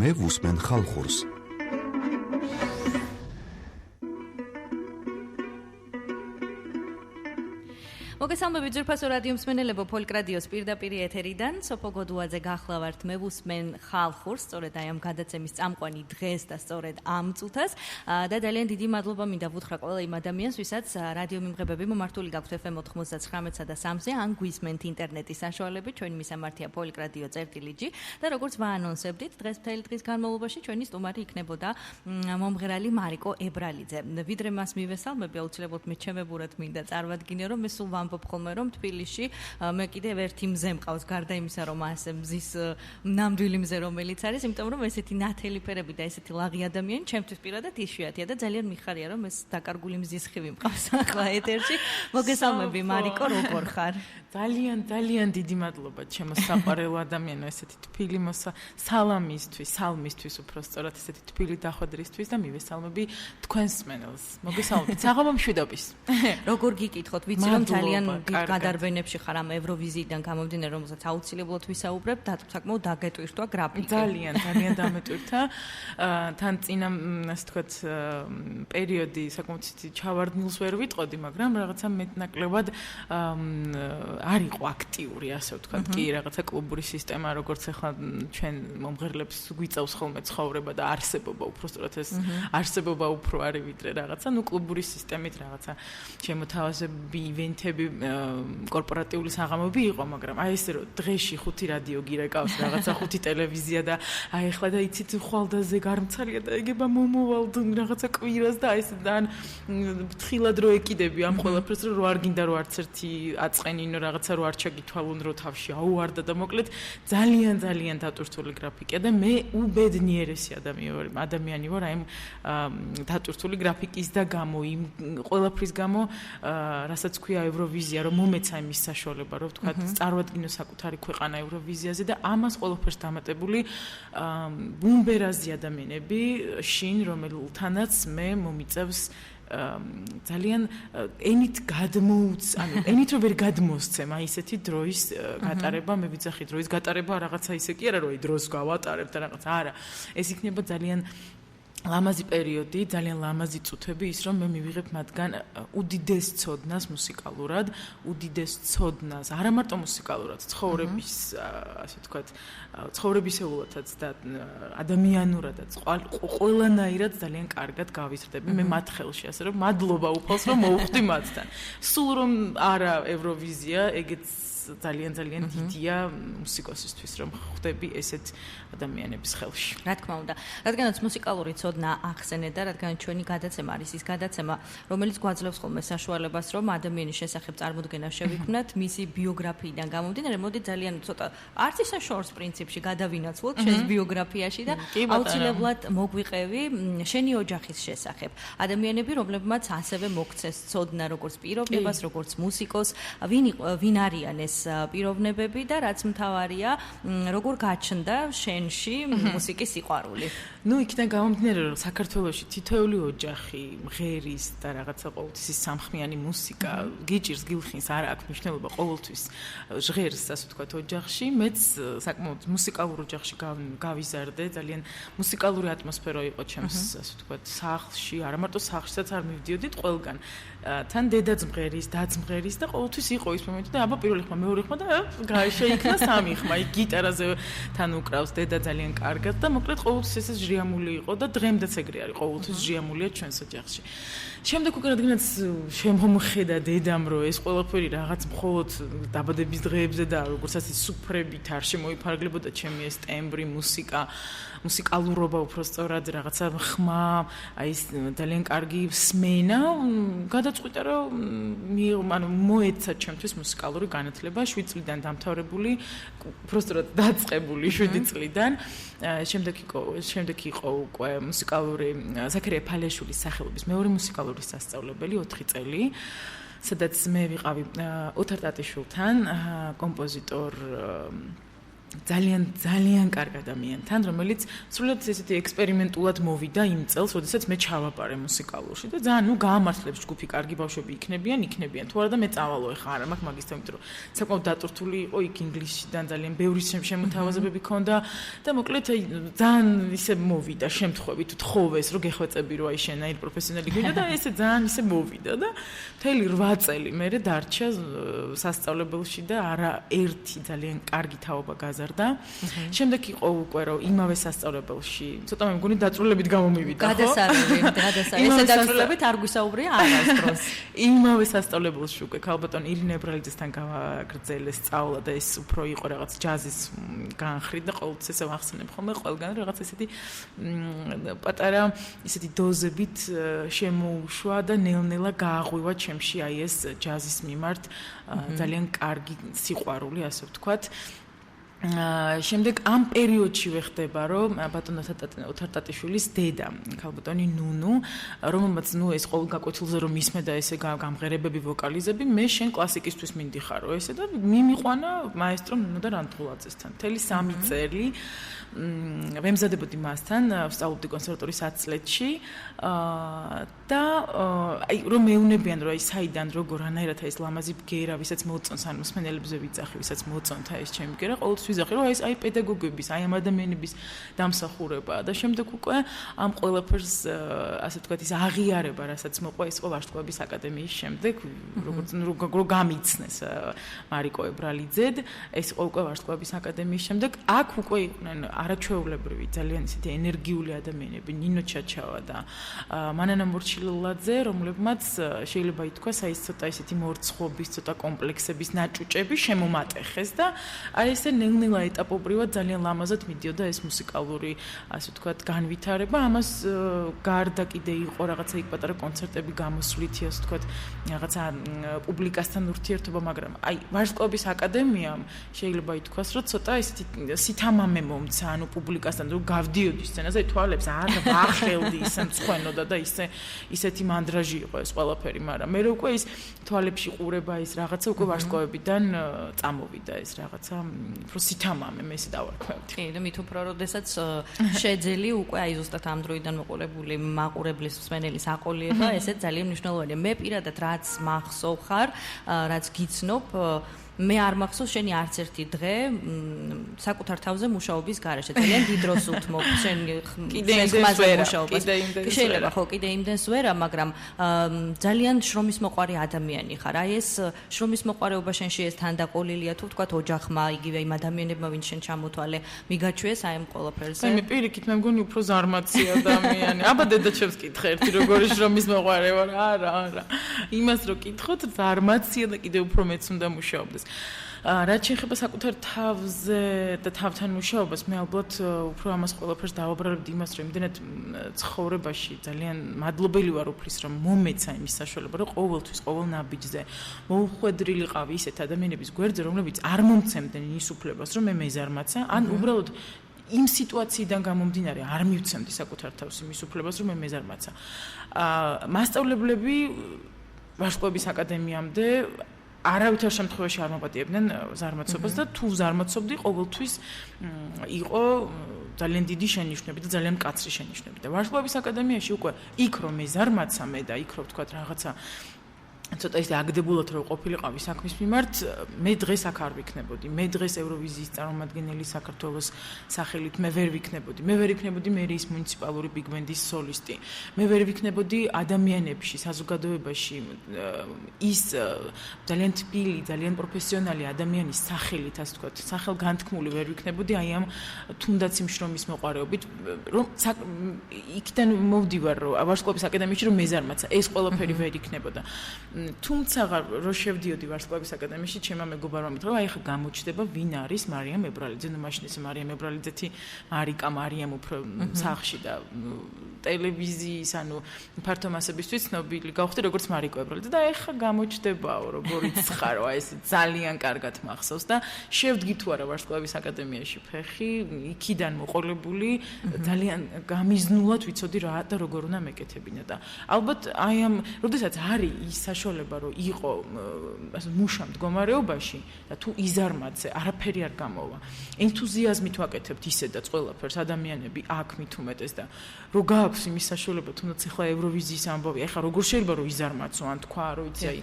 მე ვუსმენ ხალხურს. მოგესალმებით ძვირფასო რადიო მსმენელებო, ფოლკ რადიოს პირდაპირ ეთერიდან სოფო გოდუაძე გახლავართ, მე ვუსმენ ხალხურს, სწორედ აი ამ გადაცემის წამყვანი დღეს და სწორედ ამ წუთას და ძალიან დიდი მადლობა მინდა ვუთხრა ყველა იმ ადამიანს, ვისაც რადიო მიმღებები მომართული გაქვთ FM 99-სა და 3-ზე ან გვისმენთ ინტერნეტის საშუალებით, ჩვენი მისამართია ფოლკ რადიო წერტილი-G და როგორც ვაანონსებდით, დღეს მთელი დღის განმავლობაში ჩვენი სტუმარი იქნებოდა მომღერალი მარიკო ებრალიძე. ვიდრე მას მივესალმები, აუცილებლად მე ჩემებურად მინდა წარვადგინე, რომ მე სულ ვამბობ ხოლმე, რომ თბილისში მე კიდევ ერთი მზე მყავს, გარდა იმისა, რომ ასე მზის ნამდვილი მზე რომელიც არის, იმიტომ რომ ესეთი ნათელი ფერები და ესეთი ლაღი ადამიანი ჩემთვის პირადად იშვიათია და ძალიან მიხარია, რომ ეს დაკარგული მზის ხივი მყავს ახლა ეთერში. მოგესალმები მარიკო, როგორ ხარ? ძალიან დიდი მადლობა ჩემო საყვარელ ადამიანო, ესეთი თბილი სალმისთვის უფრო სწორად ესეთი თბილი დახვედრისთვის და მივესალმები თქვენს მსმენელს. მოგესალმებით, საღამო მშვიდობის. როგორ გიკითხოთ, ვიცი რომ ძალიან დიდ გადარბენებში ხარ ამ ევროვიზიიდან გამომდინარე, რომელსაც აუცილებლად ვისაუბრებთ, საკმაოდ დაგეტვირთვა გრაფიკი. ძალიან დამეტვირთა. თან წინა, ასე ვთქვათ, პერიოდი საკმაოდ ჩავარდნილს ვერ ვიტყოდი, მაგრამ რაღაცა მეტნაკლებად არ იყო აქტიური, ასე ვთქვათ, კი რაღაცა კლუბური სისტემა, როგორც ახლა ჩვენ მომღერლებს გვიწევს ხოლმე ცხოვრება და არსებობა, უბრალოდ ეს არსებობა უფრო არის ვიდრე რაღაცა, კლუბური სისტემით რაღაცა შემოთავაზები, ივენთები, კორპორატიული საღამოები იყო, მაგრამ აი ესე რომ დღეში 5 რადიო გირეკავს, რაღაცა 5 ტელევიზია და აი ახლა და იცით ხვალდაზე გამცალია და ეგება მომოვალ რაღაცა კვირას და აი ეს ძალიან ფრთხილად რო ეკიდები ამ ყველაფერს, რომ არ გინდა რომ არც ერთი აწყენინო რაღაცა რო არ ჩაგითვალონ რო თავში აუვარდა და მოკლედ ძალიან დატვირთული გრაფიკია და მე უბედნიერესი ადამიანი ვარ აი დატვირთული გრაფიკის და გამო იმ ყველაფრის გამო რასაც ქვია ევროვიზია, რომ მომეცა იმის საშუალება, რომ ვთქვათ, წარვადგინო საკუთარი ქვეყანა ევროვიზიაზე და ამას ყველაფერს დამატებული ბუმბერაზი ადამიანები შინ, რომელთანაც მე მომიწევს ძალიან ენით ენით რომ ვერ გადმოსცემ აი ესეთი დროის გატარება, მე ვიცახი დროის გატარება რაღაცა ისე კი არა, რომ დროს გავატარებ და რაღაცა არა. ეს იქნება ძალიან ლამაზი პერიოდი, ძალიან ლამაზი წუთები ის რომ მე მივიღებ მათგან უდიდეს ცოდნას მუსიკალურად, უდიდეს ცოდნას, არა მარტო მუსიკალურად, ცხოვრების, ასე ვთქვათ, ცხოვრებისეულადაც და ადამიანურადაც, ყველანაირად ძალიან კარგად გავიზრდები მე მათ ხელში, ასე რომ მადლობა უფალს რომ მოვხვდი მათთან. სულ რომ არა ევროვიზია, ეგეც ძალიან დიდია მუსიკოსისთვის რომ ხვდები ესეთ ადამიანების ხელში. რა თქმა უნდა, რადგანაც მუსიკალური ცოდნა ახსენე და რადგან ჩვენი გადაცემა არის ის გადაცემა, რომელიც გვაძლევს ხოლმე საშუალებას, რომ ადამიანის შესახებ წარმოდგენა შევიქმნათ, მისი ბიოგრაფიიდან გამომდინარე, მოდი ძალიან ცოტა არც ისე შორს პრინციპში გადავინაცვლოთ შენს ბიოგრაფიაში და აუცილებლად მოგვიყევი შენი ოჯახის შესახებ. ადამიანები, რომლებმაც ასევე მოგცეს ცოდნა როგორც პიროვნებას, როგორც მუსიკოს, ვინ არიან ეს პიროვნებები და რაც მთავარია, როგორ გაჩნდა შენში მუსიკის სიყვარული. იქიდან გამომდინარე, რომ საქართველოში თითოეული ოჯახი მღერის და რაღაცა ყოველთვის სამხმიანი მუსიკა გიჭირს, გილხინს, არ აქვს მნიშვნელობა ყოველთვის ჟღერს, ასე ვთქვათ, ოჯახში. მეც საკმაოდ მუსიკალურ ოჯახში გავიზარდე, ძალიან მუსიკალური ატმოსფერო იყო ჩემს, ასე ვთქვათ, სახლში, არა მარტო სახლშიც არ მივდიოდით ყველგან. თან დედაც მღერის, დაც მღერის და ყოველთვის იყო ის მომენტი და აბა პირველი ხმა, მეორე ხმა და შეიქმნა სამი ხმა. იქ გიტარაზე თან უკრავს დედა ძალიან კარგად და მოკლედ ყოველთვის ესე ჟიამული იყო და დღემდეც ეგრე არის, ყოველთვის ჟიამულია ჩვენს ოჯახში. შემდეგ უკვე რადგანაც შემომხედა დედამ, რომ ეს ყველაფერი რაღაც მხოლოდ დაბადების დღეებზე და როგორც ასე სუფრებით არ შემოიფარგლებოდა ჩემი ეს ტემბრი, მუსიკალურობა უფრო სწორად რაღაცა ხმა, აი ეს ძალიან კარგი სმენა გადაწყვიტა, რომ მოეცა ჩემთვის მუსიკალური განათლება 7 წლიდან დამთავრებული, უფრო სწორად დაწყებული 7 წლიდან. შემდეგ იყო უკვე მუსიკალური ზაქარია ფალეშვილის სახელობის მეორე მუსიკალური სასწავლებელი 4 წელი, სადაც მე ვიყავი ოთარ ტატიშვილთან, კომპოზიტორ ძალიან კარგ ადამიანთან, რომელიც სრულიად ესეთი ექსპერიმენტულად მოვიდა იმ წელს, როდესაც მე ჩავაპარე მუსიკალურში და ძალიან გაამართლებს ჯგუფი, კარგი ბავშვები იქნებიან, თუ არა და მე წავალო ეხლა არა მაქვს მაგის თემით, რომ საკმაოდ დატვირთული იყო იქ ინგლისიდან ძალიან ბევრი შემოთავაზებები ქონდა და მოკლედ ძალიან ისე მოვიდა შემთხვევით თხოვეს, რომ გეხვეწები რომ აი შენ აი პროფესიონალი გინდა და ესე ძალიან ისე მოვიდა და მთელი 8 წელი მე დარჩა სასწავლებელში და არა ერთი ძალიან კარგი თაობა გაზარდა. შემდეგ იყო უკვე რომ იმავე სასწავლებელში ცოტა მე მგონი დაწვრილებით გამომივიდა ხო? გადასარევი. ესე დაწვრილებით არ გვისაუბრია არასდროს. იმავე სასწავლებელში უკვე ქალბატონ ირინე ებრალიძესთან გავაგრძელე სწავლა და ეს უფრო იყო რაღაც ჯაზის განხრით და ყოველთვის ესე ვახსენებ ხოლმე ყველგან რაღაც ესეთი პატარა ისეთი დოზებით შემოუშვა და ნელ-ნელა გააღვივა ჩემში აი ეს ჯაზის მიმართ ძალიან კარგი სიყვარული ასე ვთქვათ. შემდეგ ამ პერიოდშივე ხდება რომ ბატონო ოთარ-ტატიშვილის დედა ქალბატონი ნუნუ რომელმაც ეს ყოველ გაკვეთილზე რომ ისმე და ესე გამღერებები ვოკალიზები მე შენ კლასიკისთვის მინდიხარო ესე და მიმიყვანა მაესტრო ნუნუ და რანტღულაძესთან მთელი 3 წელი ვემზადებოდი მასთან ვსწავლობდი კონსერვატორიის ათწლედში და აი რომ მეუნებიან რომ აი საიდან როგორ რანაირად ეს ლამაზი ბგერა ვისაც მოწონს ან მსმენელებზე ვიძახი ვისაც მოწონთა ეს ჩემი ბგერა ყოველთვის ვიზახი რომ ეს აი პედაგოგების აი ამ ადამიანების დამსახურებაა და შემდეგ უკვე ამ ყველაფერს ასე ვთქვათ ის აღიარება რასაც მოყვა ის იყო ვარსკვლავების აკადემიის შემდეგ როგორც რო გამიცნეს მარიკო ებრალიძედ ეს იყო უკვე ვარსკვლავების აკადემიის შემდეგ აქ უკვე იყვნენ არაჩვეულებრივი ძალიან ისეთი ენერგიული ადამიანები ნინო ჩაჩავა და მანანა მორჩილაძე რომლებმაც შეიძლება ითქვას აი ცოტა ისეთი მორცხვობის ცოტა კომპლექსების ნაჭუჭები შემომატეხეს და აი ესე ნელ-ნელა ეტაპობრივად ძალიან ლამაზად მიდიოდა ეს მუსიკალური ასე ვთქვათ განვითარება ამას გარდა კიდე იყო რაღაცა იქ პატარა კონცერტები გამოსვლითი ასე ვთქვათ რაღაცა პუბლიკასთან ურთიერთობა მაგრამ აი ვარსკვლავების აკადემიამ შეიძლება ითქვას რომ ცოტა ისეთი სითამამე მომცა ანუ პუბლიკასთან რომ გავდიოდი სცენაზე თვალებს არ ვახელდი ისე მწვენოდა და ისეთი მანდრაჟი იყო ეს ყველაფერი მაგრამ მე უკვე ის თვალებში ყურება ის რაღაცა უკვე ვარსკვლავებიდან წამოვიდა ეს რაღაცა უფრო სითამამე მე ესე დავარქვევდი კი და მით უფრო როდესაც შეძელი უკვე აი ზუსტად ამ დროიდან მოყოლებული მაყურებლის მსმენელის აყოლიება ესეც ძალიან მნიშვნელოვანია მე პირადად რაც მახსოვ ხარ რაც გიცნობ მე არ მახსოვს შენი არც ერთი დღე საკუთარ თავზე მუშაობის გარეშე ძალიან დიდ დროს უთმობ შენი ხმაზე მუშაობას შეიძლება ხო კიდე იმდენს ვერა მაგრამ ძალიან შრომის მოყვარე ადამიანი ხარ აი ეს შრომის მოყვარეობა შენში ეს თანდაყოლილია თუ ვთქვათ ოჯახმა იგივე იმ ადამიანებმა ვინც შენ ჩამოთვალე მიგაჩვიეს აი ამ ყველაფერზე მე პირიქით მე მგონი უფრო ზარმაცი ადამიანი აბა დედა ჩემს კითხე ერთი როგორი შრომის მოყვარე ვარ არა იმას რო კითხოთ ზარმაცია და კიდე უფრო მეც უნდა მუშაობდეს რაც შეეხება საკუთარ თავზე და თავთან მუშაობას მე ალბათ უფრო ამას ყველაფერს დავაბრალებდი იმას რომ იმდენად ცხოვრებაში ძალიან მადლობელი ვარ უფლის რომ მომეცა იმის საშუალება რომ ყოველთვის ყოველ ნაბიჯზე მოუხვედრილიყავი ისეთ ადამიანების გვერდზე რომლებიც არ მომცემდნენ ის უფლებას რომ მე მეზარმაცა ან უბრალოდ იმ სიტუაციიდან გამომდინარე არ მივცემდი საკუთარ თავს იმის უფლებას რომ მე მეზარმაცა მასწავლებლები ვარსკვლავების აკადემიამდე არავითარ შემთხვევაში არ მოპატიებდნენ ზარმაცობას და თუ ზარმაცობდი ყოველთვის იყო ძალიან დიდი შენიშვნები და ძალიან მკაცრი შენიშვნები და ვარსკვლავების აკადემიაში უკვე იქ რომ მეზარმაცა მე და იქ რომ ვთქვათ რაღაცა ცოტა ისე აგდებულად რომ ყოფილიყავი საქმის მიმართ მე დღეს აქ არ ვიქნებოდი მე დღეს ევროვიზიის წარმომადგენელი საქართველოს სახელით მე ვერ ვიქნებოდი მერიის მუნიციპალური ბიგბენდის სოლისტი მე ვერ ვიქნებოდი ადამიანებში საზოგადოებაში ის ძალიან თბილი ძალიან პროფესიონალი ადამიანის სახელით ასე ვთქვათ სახელგანთქმული ვერ ვიქნებოდი აი ამ თუნდაც იმ შრომის მოყვარეობით რომ იქიდან მოვდივარ რომ ვარსკვლავების აკადემიაში რომ მეზარმაცა ეს ყველაფერი ვერ იქნებოდა თუმცა რო შევდიოდი ვარსკვლავების აკადემიაში ჩემმა მეგობარმა მითხრა აი ხა გამოჩნდება ვინ არის მარიამ ებრალიძე ნუ მაშინ ეს მარიამ ებრალიძეთი მარიკა მარიამ უფრო სახში და ტელევიზიის, ანუ ფართო მასებისთვის ცნობილი გავხდი როგორც მარიკო ებრელი და ეხა გამოჩდებაო, როგორიც ხარო, აი ეს ძალიან კარგად მახსოვს და შევდგი თუ არა ვარსკვლავის აკადემიაში ფეხი, იქიდან მოყოლებული ძალიან გამიზნულად ვიცოდი რა და როგორ უნდა მეკეთებინა და ალბათ აი ამ როდესაც არის ის საშუალება რომ იყო მუშა მდგომარეობაში და თუ იზარმაცე არაფერი არ გამოვა ენთუზიაზმით ვაკეთებთ ისედაც ყველაფერს ადამიანები აქ მით უმეტეს და რო გააქვს იმის საშუალება თუნდაც ახლა ევროვიზიის ამბავი ახლა როგორ შეიძლება რომ იზარმაცო ან თქვა რომ იცი აი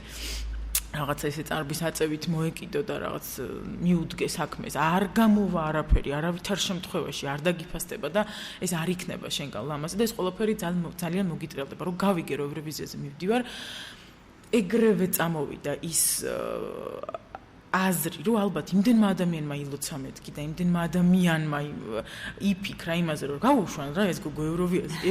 რაღაცა ესე წარბის აწევით მოეკიდო და რაღაც მიუდგე საქმეს არ გამოვა არაფერი არავითარ შემთხვევაში არ დაგიფასდება და ეს არ იქნება შენგან ლამაზი და ეს ყველაფერი ძალიან მოგიტრიალდება რომ გავიგე რომ ევროვიზიაზე მივდივარ ეგრევე წამოვიდა ის აზრი რომ ალბათ იმდენმა ადამიანმა ილოცა მეთქი და იმდენმა ადამიანმა იფიქრა იმაზე რომ გაუშვან რა ეს გოგო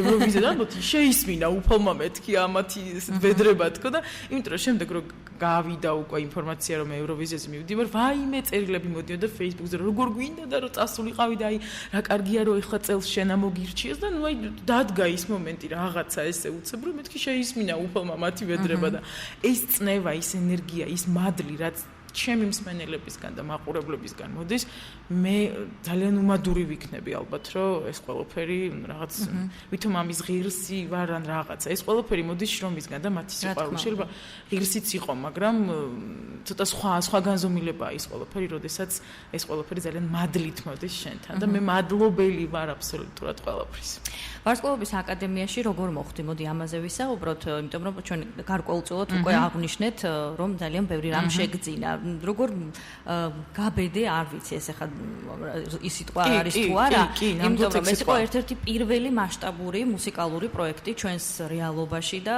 ევროვიზია და ალბათ შეისმინა უფალმა მეთქი ამათი ვედრება თქო და იმიტომ რომ შემდეგ რომ გავიდა უკვე ინფორმაცია რომ ევროვიზიაზე მივდივარ ვაიმე წერილები მოდიოდა Facebook-ზე როგორ გვინდა და რომ წასულიყავი და აი რა კარგია რომ ეხლა წელს შენა მოგირჩიეს და ნუ აი დადგა ის მომენტი რაღაცა ესე უცებ რომ მეთქი შეისმინა უფალმა მათი ვედრება და ეს წნევა ის ენერგია ის მადლი რაც ჩემი მსმენელებისგან და მაყურებლებისგან მოდის მე ძალიან უმადური ვიქნები ალბათ რომ ეს ყველაფერი რაღაც ვითომ ამის ღირსი ვარ ან რაღაცა ეს ყველაფერი მოდის შრომისგან და მათი სიყვარული შეიძლება ღირსიც იყო მაგრამ ცოტა სხვა განზომილებაა ის ყველაფერი როდესაც ეს ყველაფერი ძალიან მადლით მოდის შენთან და მე მადლობელი ვარ აბსოლუტურად ყველაფრის ვარსკვლავების აკადემიაში როგორ მოხდი მოდი ამაზე ვისაუბროთ იმიტომ რომ ჩვენ გარკვეულწილად უკვე აღვნიშნეთ რომ ძალიან ბევრი რამ შეგძინა როგორ გაბედე არ ვიცი ეს ახლა ის სიტყვა არის თუ არა იმიტომ რომ ეს იყო ერთ-ერთი პირველი მასშტაბური მუსიკალური პროექტი ჩვენს რეალობაში და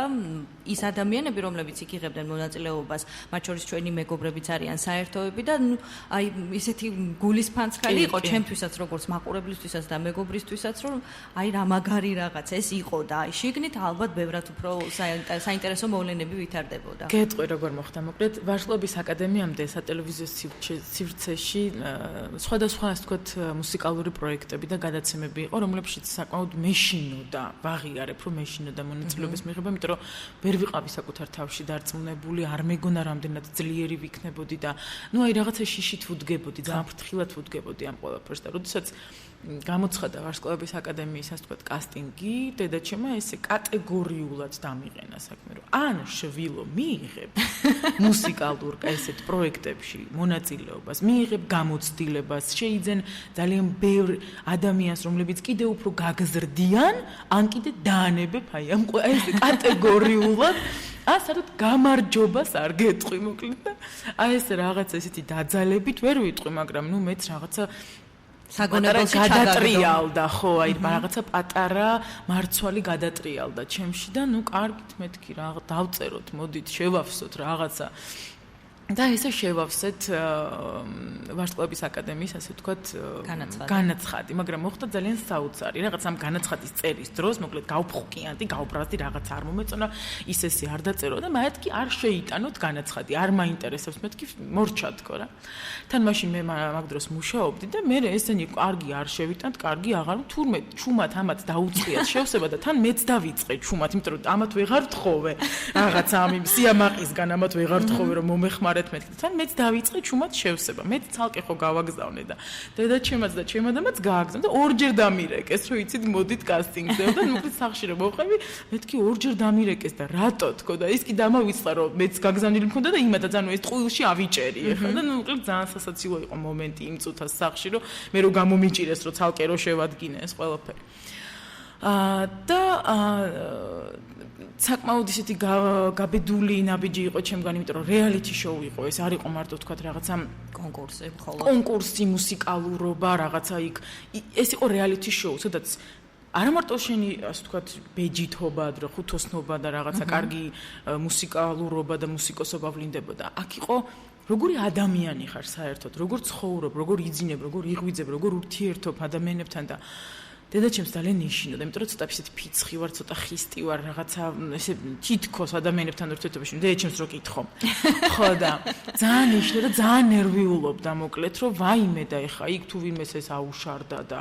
ის ადამიანები რომლებიც იქ იღებდნენ მონაწილეობას მათ შორის ჩვენი მეგობრებიც არიან საერთოები და აი ისეთი გულისფანცხალი იყო ჩემთვისაც როგორც მაყურებლისთვისაც და მეგობრისთვისაც რომ აი რა მაგარი რაღაც ეს იყო და აი შიგნით ალბათ ბევრად უფრო საინტერესო მოვლენები ვითარდებოდა გეტყვი როგორ მოხდა მოკლედ ვარსკვლავის აკადემიამდე სატელევიზიო სივრცეში სხვადასხვა ასე ვთქვათ მუსიკალური პროექტები და გადაცემები იყო რომლებშიც საკმაოდ მეშინოდა ვაღიარებ რომ მეშინოდა მონაწილეობის მიღება იმიტომ რომ ვერ ვიყავი საკუთარ თავში დარწმუნებული არ მეგონა რამდენად ძლიერი ვიქნებოდი და ნუ აი რაღაცა შიშით ვუდგებოდი ძალიან ფრთხილად ვუდგებოდი ამ ყველაფერს და როდესაც გამოცხადა ვარსკვლავის აკადემიის ასე ვთქვათ კასტინგი დედაჩემმა ესე კატეგორიულად დამიყენა საქმე რომ ან შვილო მიიღებ მუსიკალურ ესეთ პროექტებში მონაწილეობას მიიღებ გამოცდილებას შეიძენ ძალიან ბევრ ადამიანს რომლებიც კიდე უფრო გაგზრდიან ან კიდე დაანებებ აი ამ ესე კატეგორიულად ასეთ გამარჯობას არ გეტყვი მოკლედ და აი ეს რაღაცა ესეთი დაძალებით ვერ ვიტყვი მაგრამ ნუ მეც რაღაცა საგონებელში გადატრიალდა ხო აი რაღაცა პატარა მარცვალი გადატრიალდა ჩემში და ნუ კარგით მეთქი რა დავწეროთ მოდით შევავსოთ რაღაცა და ესე შევავსეთ ვარსკვლავის აკადემიის ასე ვთქვათ განაცხადი მაგრამ მოხდა ძალიან საოცარი რაღაც ამ განაცხადის წერის დროს მოკლედ გავფხოკიანდი გავბრაზდი რაღაც არ მომეწონა ის ესე არ დაწერო და მეთქი არ შეიტანოთ განაცხადი არ მაინტერესებს მეთქი მორჩა თქო რა თან მაშინ მე მაგ დროს მუშაობდი და მე ესენი კარგი არ შევიტანთ კარგი აღარ თურმე ჩუმად ამათ დაუწყიათ შევსება და თან მეც დავიწყე ჩუმად იმიტომ რომ ამათ ვეღარ თხოვე რაღაც ამ სიამაყისგან ამათ ვეღარ თხოვე რომ მომეხმარ თან მეც დავიწყე ჩუმად შევსება. მეც ცალკე ხო გავაგზავნე და დედაჩემაც და ჩემადამაც გააგზავნა და ორჯერ დამირეკეს, რომ იცით მოდით კასტინგზე და მოკლედ სახში რომ მოვყევი, მეთქი ორჯერ დამირეკეს და რატო თქო და ის კი დამავიწყა რომ მეც გაგზავნილი მქონდა და იმადაც ანუ ეს ტყუილში ავიჭერი ახლა და მოკლედ ძალიან სასაცილო იყო მომენტი იმ წუთას სახში რომ მე რომ გამომიჭირეს რომ ცალკე რომ შევადგინე ეს ყველაფერი. და საკმაოდ ისეთი გაბედული ნაბიჯი იყო ჩემგან, იმიტომ რომ რეალიტი შოუ იყო, ეს არ იყო მარტო თქვა რაღაცა კონკურსი, ხოლო კონკურსი, მუსიკალურობა, რაღაცა იქ ეს იყო რეალიტი შოუ, სადაც არა მარტო შენი, ასე ვთქვათ, ბეჯითობა, რა ხუთოსნობა და რაღაცა კარგი მუსიკალურობა და მუსიკოსობა ვლინდებოდა. აქ იყო როგორი ადამიანი ხარ საერთოდ, როგორ ცხოვრობ, როგორ იძინებ, როგორ იღვიძებ, როგორ ურთიერთობ ადამიანებთან და დედაჩემს ძალიან ნიშნოდა, იმიტომ რომ ცოტა ისეთი ფიცხი ვარ, ცოტა ხისტი ვარ, რაღაცა ესე თითქოს ადამიანებთან ურთიერთობაში, დედაჩემს რო კითხო. ხო და ძალიან ნიშნოდა, ძალიან ნერვიულობდა, მოკლედ, რომ ვაიმე და ეხა იქ თუ ვინმეს ეს აუშარდა და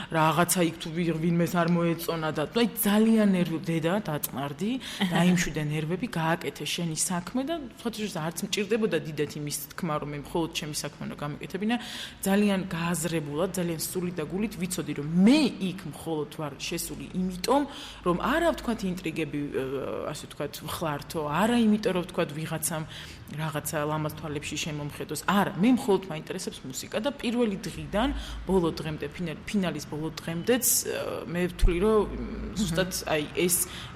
რაღაცა იქ თუ ვინმეს არ მოეწონა და აი ძალიან ნერვიულ დედა დაწყნარდი, დაიმშვიდე ნერვები, გააკეთე შენი საქმე და ხოთშიც არც მჭირდებოდა დიდად იმის თქმა, რომ მე მხოლოდ ჩემი საქმე უნდა გამეკეთებინა, ძალიან გააზრებულად, ძალიან სულით და გულით ვიცოდი, რომ მე იქ მხოლოდ ვარ შესული იმიტომ, რომ არა ვთქვათ ინტრიგები, ასე ვთქვათ, ვხლართო, არა იმიტომ, რომ ვთქვათ ვიღაცამ რაღაცა ლამაზ თვალებში შემომხედოს. არა, მე მხოლოდ მაინტერესებს მუსიკა და პირველი დღიდან ბოლო დღემდე ფინალის ბოლო დღემდეც მე ვთვლი, რომ ზუსტად აი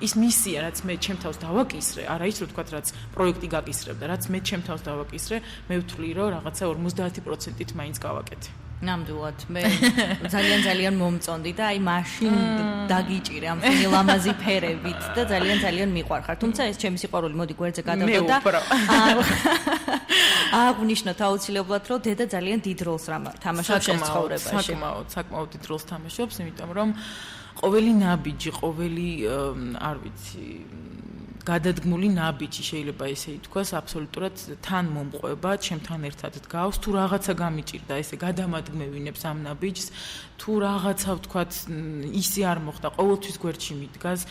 ეს მისია, რაც მე ჩემ თავს დავაკისრე, არა ის რომ ვთქვათ, რაც პროექტი გაკისრებდა, რაც მე ჩემ თავს დავაკისრე, მე ვთვლი, რომ რაღაცა 50%-ით მაინც გავაკეთე. ნამდვილად მე ძალიან მომწონდი და აი მაშინ დაგიჭირე ამ ხელი ლამაზი ფერებით და ძალიან მიყვარხარ. თუმცა ეს ჩემი სიყვარული მოდი გვერდზე გადავდა და აღნიშნოთ აუცილებლად რომ დედა ძალიან დიდ როლს თამაშობს შენ ცხოვრებაში. საკმაოდ დიდ როლს თამაშობს, იმიტომ რომ ყოველი ნაბიჯი, ყოველი არ ვიცი გადადგმული ნაბიჯი შეიძლება ესე ითქვას, აბსოლუტურად თან მომყვება, ჩემთან ერთად დგავს, თუ რაღაცა გამიჭირდა, ესე გადამადგმევინებს ამ ნაბიჯს, თუ რაღაცა ვთქვათ, ისი არ მოხდა, ყოველთვის გვერდში მიდგას.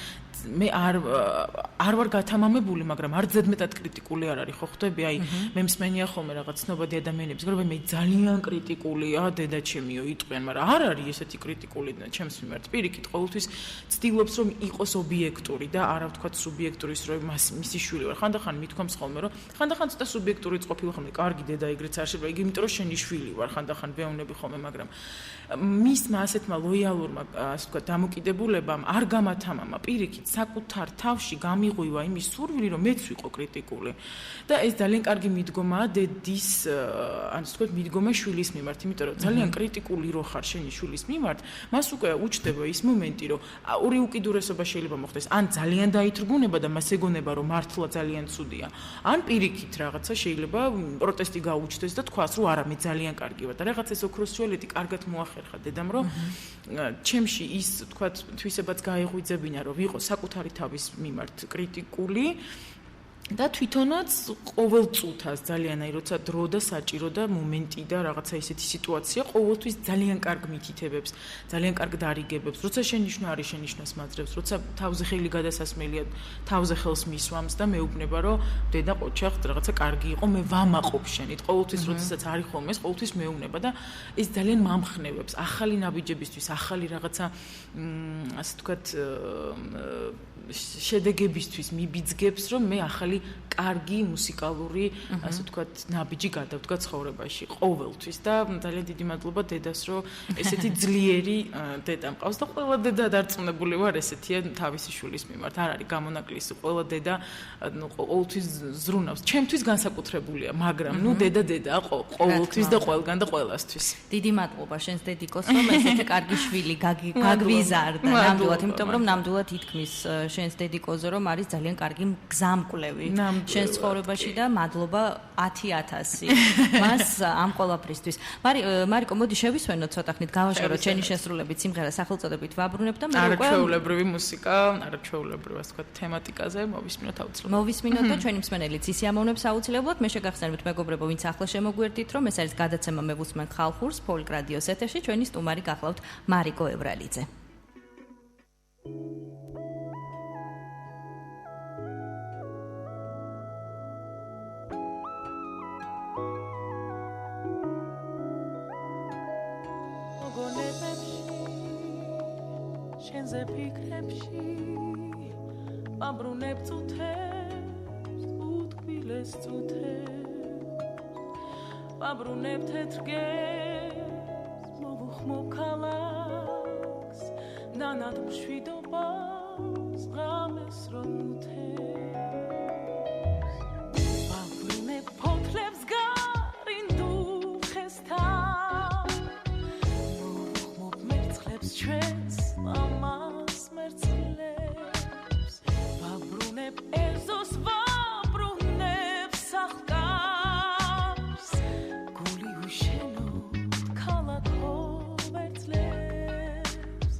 მე არ ვარ გათამამებული, მაგრამ არ ზედმეტად კრიტიკული არ არის, ხო ხვდები? აი, მე მსმენია ხოლმე რაღაც ცნობადი ადამიანებს, რომ მე ძალიან კრიტიკულია, დედაჩემიო იტყვიან, მაგრამ არ არის ესეთი კრიტიკული ჩემს მიმართ. პირიქით, ყოველთვის ცდილობს, რომ იყოს ობიექტური და არა ვთქვათ სუბიექტური, რომ მისი შვილი ვარ. ხანდახან მithქვამს ხოლმე, რომ ხანდახან ცოტა სუბიექტურიც ყოფილი ხოლმე, კარგი დედა ეგრეც არ შეიძლება, იმიტომ რომ შენი შვილი ვარ, ხანდახან ვეუბნები ხოლმე, მაგრამ მისმა ასეთმა ლოიალურმა, ასე ვთქვათ, დამოკიდებულებამ არ გამათამამა პირიქით საკუთარ თავში გამიღვივა იმის სურვილი, რომ მეც ვიყო კრიტიკული. და ეს ძალიან კარგი მიდგომაა დედის, ანუ ვთქვათ, მიდგომა შვილის მიმართ, იმიტომ რომ ძალიან კრიტიკული რო ხარ შენი შვილის მიმართ, მას უკვე უჩნდება ის მომენტი, რომ ორი უკიდურესობა შეიძლება მოხდეს, ან ძალიან დაითრგუნება და მას ეგონება, რომ მართლა ძალიან ცუდია, ან პირიქით რაღაცა შეიძლება პროტესტი გაუჩნდეს და თქვას, რომ არა, მე ძალიან კარგი ვარ და რაღაც ეს ოქროს სუელეთი კარგად მოახერხა დედამ, რომ ჩემში ის, ვთქვათ, თვისებაც გაეღვიძებინა, რომ ვიყო საკუთარი თავის მიმართ კრიტიკული და თვითონაც ყოველ წუთას ძალიან აი როცა დრო და საჭირო და მომენტი და რაღაცა ისეთი სიტუაცია ყოველთვის ძალიან კარგ მითითებებს, ძალიან კარგ დარიგებებს, როცა შენიშვნა არის შენიშვნას მაძლევს, როცა თავზე ხელი გადასასმელია, თავზე ხელს მისვამს და მეუბნება, რომ დედა ყოჩახ რაღაცა კარგი იყო, მე ვამაყობ შენით, ყოველთვის როდესაც არის ხოლმე ეს ყოველთვის მეუბნება და ეს ძალიან მამხნევებს ახალი ნაბიჯებისთვის, ახალი რაღაცა ასე ვთქვათ შედეგებისთვის მიბიძგებს, რომ მე ახალი კარგი მუსიკალური, ასე ვთქვათ, ნაბიჯი გადავდგა ცხოვრებაში ყოველთვის და ძალიან დიდი მადლობა დედას, რომ ესეთი ძლიერი დედა მყავს და ყველა დედა დარწმუნებული ვარ ესეთია თავისი შვილის მიმართ. არ არის გამონაკლისი, ყველა დედა ყოველთვის ზრუნავს. ჩემთვის განსაკუთრებულია, მაგრამ ნუ დედა ყოველთვის და ყველგან და ყველასთვის. დიდი მადლობა შენს დედიკოს, რომ ესეთი კარგი შვილი გაგვიზარდა. ნამდვილად, იმიტომ რომ ნამდვილად ითქმის შენს დედიკოზე, რომ არის ძალიან კარგი გზამკვლევი შენს ცხოვრებაში და მადლობა 10,000 მას ამ ყველაფრისთვის. მარიკო, მოდი შევისვენოთ ცოტა ხნით, გავაშოროთ შენი შესრულებით სიმღერა სახელწოდებით ვაბრუნებ და მე უკვე არაჩვეულებრივი მუსიკა, არაჩვეულებრივი ასე ვთქვათ თემატიკაზე მოვისმინოთ აუცილებლად. მოვისმინოთ და ჩვენი მსმენელიც ისიამოვნებს აუცილებლად. მე შეგახსენებთ მეგობრებო, ვინც ახლა შემოგვიერთდით, რომ ეს არის გადაცემა მე ვუსმენ ხალხურს ფოლკ რადიოს ეთერში, ჩვენი სტუმარი გახლავთ მარიკო ევრალიძე. შენზე ფიქრებში ვაბრუნებ წუთებს, უთქვილეს წუთებს, ვაბრუნებ თეთრ გემს, მოვუხმო ქალაქს, ნანად მშვიდობას, ღამეს რომ უთებს, ვაბრუნებ ფოთლებს გარინდულ ხესთან, მოვუხმო მერცხლებს ჩვენს მამას მერცხლებს, ვაბრუნებ ეზოს, ვაბრუნებ სახკავს, გული უშენოდ ქალაქ ვერძლებს,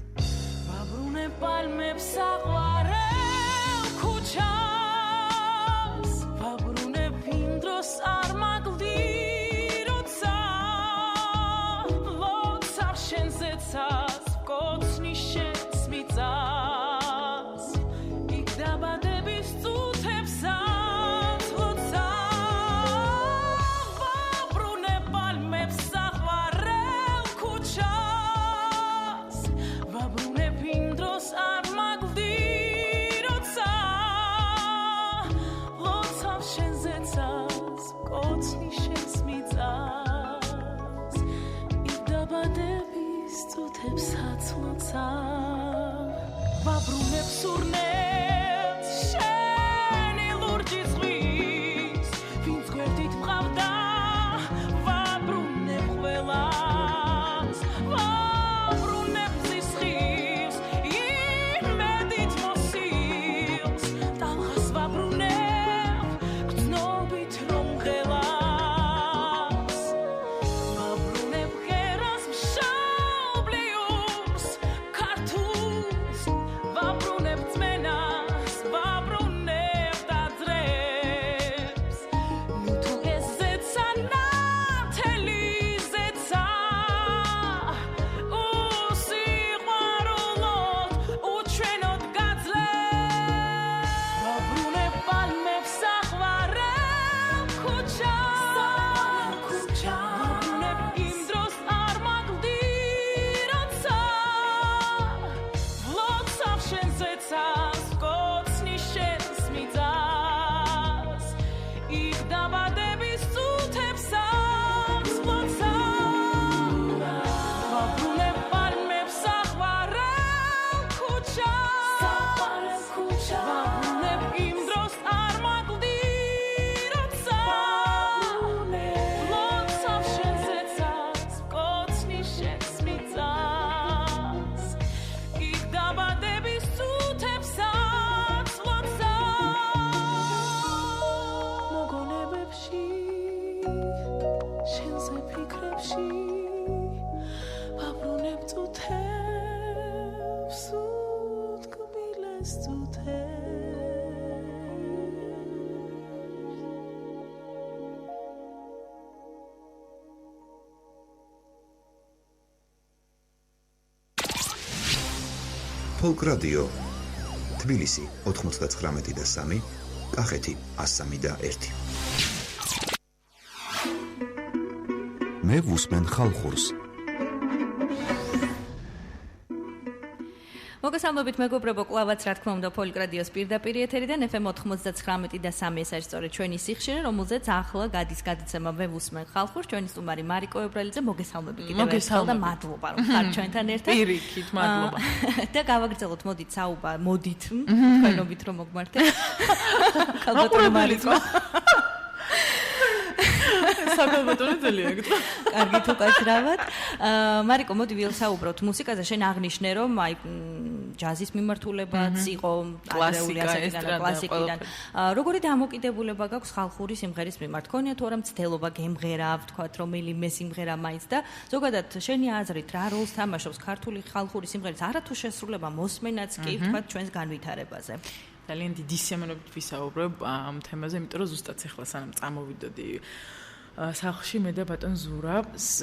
Folk Radio თბილისი 99.3 კახეთი 103.1 მე ვუსმენ ხალხურს მოგესალმებით მეგობრებო, კლავაც რა თქმა უნდა Folk Radio-ს პირდაპირ ეთერიდან FM 99.3 ეს არის სწორედ ჩვენი სიხშირე, რომელზეც ახლა გადის გადაცემა მე ვუსმენ ხალხურს, ჩვენი სტუმარი მარიკო ებრალიძე, მოგესალმებით კიდევ ერთხელ და მადლობა რომ ხართ ჩვენთან ერთად. პირიქით, მადლობა. და გავაგრძელოთ, მოდით თქვენობით რომ მოგმართეთ. ქალბატონო მარიკო. საკალბატონო ძალიან გეტყვი. კარგით უკაცრავად. მარიკო, მოდი ვილსაუბროთ მუსიკაზე. შენ აღნიშნე რომ აი ჯაზის მიმართულებაც იყო ადრეული ასაკიდან, კლასიკიდან. როგორი დამოკიდებულება გაქვს ხალხური სიმღერის მიმართ? ქონია თუ არა მცდელობა გემღერა, ვთქვათ, რომელიმე სიმღერა მაინც და ზოგადად შენი აზრით რა როლს თამაშობს ქართული ხალხური სიმღერის არათუ შესრულება მოსმენაც კი, ვთქვათ, ჩვენს განვითარებაზე? ძალიან დიდი სიამოვნებით ვისაუბრებ ამ თემაზე, იმიტომ რომ ზუსტად ახლა სანამ წამოვიდოდი სახლში მე და ბატონ ზურას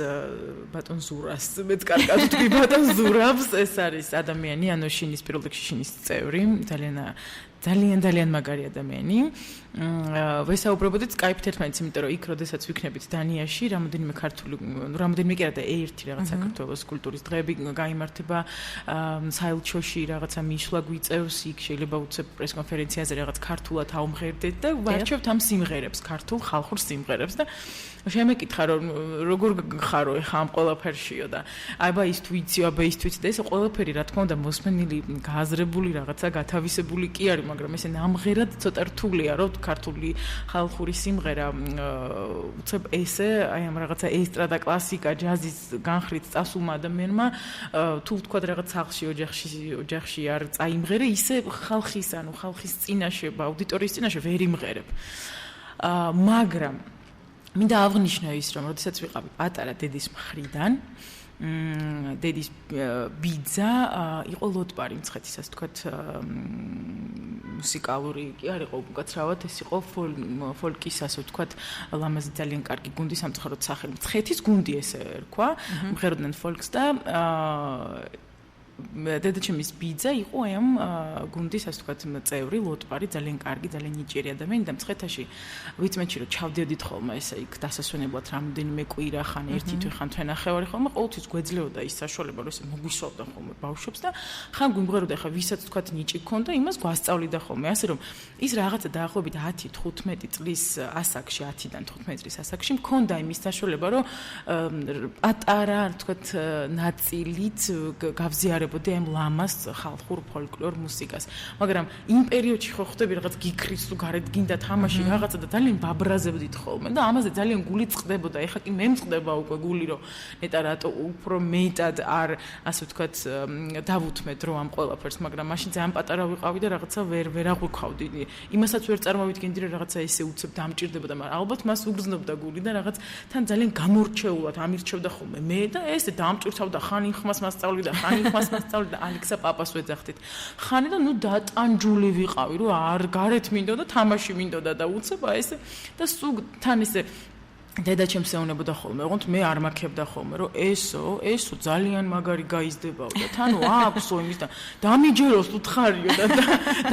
მეც კარგად ვთქვი ბატონ ზურაბს, ეს არის ადამიანი, ანუ შინის პირველ რიგში შინის წევრი, ძალიან მაგარი ადამიანი. ვესაუბრებოდით Skype-ით ერთმანეთს, იმიტომ რომ იქ როდესაც ვიქნებით დანიაში, რამოდენიმე კი არა და ერთი რაღაც საქართველოს კულტურის დღეები გაიმართება, საელჩოში რაღაცა მიშლა გვიწევს, იქ შეიძლება უცებ პრესკონფერენციაზე რაღაც ქართულად აუმღერდეთ და ვარჩევთ ამ სიმღერებს, ქართულ ხალხურ სიმღერებს და შემეკითხა რომ როგორ ხარო ეხა ამ ყველაფერშიო და აბა ის თუ იცი, აბა ის თუ იცი და ეს ყველაფერი რა თქმა უნდა მოსმენილი, გააზრებული რაღაცა, გათავისებული კი არის, მაგრამ ესე ნამღერად ცოტა რთულია, რომ ქართული ხალხური სიმღერა უცებ ესე აი ამ რაღაცა ესტრადა, კლასიკა, ჯაზის განხრით წასულმა ადამიანმა თუ ვთქვათ რაღაც სახლში, ოჯახში არ წაიმღერე, ისე ხალხის წინაშე, აუდიტორიის წინაშე ვერ იმღერებ. მაგრამ მინდა აღვნიშნო ის, რომ როდესაც ვიყავი პატარა დედის მხრიდან, დედის ბიძა იყო ლოტბარი მცხეთის, ასე ვთქვათ, მუსიკალური კი არ იყო უკაცრავად, ეს იყო ფოლკის, ასე ვთქვათ, ლამაზი ძალიან კარგი გუნდი სამწუხაროდ სახელი მცხეთის გუნდი ესე ერქვა, მღეროდნენ ფოლკს და დედაჩემის ბიძა იყო აი ამ გუნდის, ასე ვთქვათ, წევრი, ლოტბარი, ძალიან კარგი, ძალიან ნიჭიერი ადამიანი და მცხეთაში ვიცმენჩი რომ ჩავდიოდით ხოლმე ესე იქ დასასვენებლად რამდენიმე კვირა ხან ერთი თვე ხან თვენახევარი ხოლმე ყოველთვის გვეძლეოდა ის საშუალება რომ ესე მოგვისვავდა ხოლმე ბავშვებს და ხან გვიმღეროდა ხა ვისაც ვთქვათ ნიჭი ქონდა იმას გვასწავლიდა ხოლმე ასე რომ ის რაღაცა დაახლოებით 10-15 წლის ასაკში 10-დან 15 წლის ასაკში მქონდა იმის საშუალება რომ პატარა ვთქვათ ნაწილით გავზიარებოდი ამ ლამას ხალხურ ფოლკლორ მუსიკას მაგრამ იმ პერიოდში ხო ხვდები რაღაც გიქრის თუ გარეთ გინდა თამაში რაღაცა და ძალიან ბაბრაზებდით ხოლმე და ამაზე ძალიან გული წყდებოდა ეხა კი მე მწყდება უკვე გული რომ ნეტა რატო უფრო მეტად არ ასე ვთქვათ დავუთმეთ რომ ამ ყველაფერს მაგრამ მაშინ ძალიან პატარა ვიყავი და რაღაცა ვერ აღვიქავდი იმასაც ვერ წარმოვიდგენდი რომ რაღაცა ესე უცებ დამჭირდებოდა მაგრამ ალბათ მას უგრძნობდა გული და რაღაც თან ძალიან გამორჩეულად ამირჩევდა ხოლმე მე და ესე დამჭირთავდა ხან ხმას მასწავლიდა ხან ხმას მასწავლიდა ალექსა პაპას ვეძახდით ხანი და ნუ დატანჯული ვიყავი რომ არ გარეთ მინდოდა თამაში მინდოდა და უცებ აი ესე და სულ თან ესე დედაჩემს ეუბნებოდა ხოლმე, ოღონდ მე არ მაქებდა ხოლმე, რომ ესო ძალიან მაგარი გაიზდებაო და თანო აქვსო იმის და დამიჯეროს უთხარიო და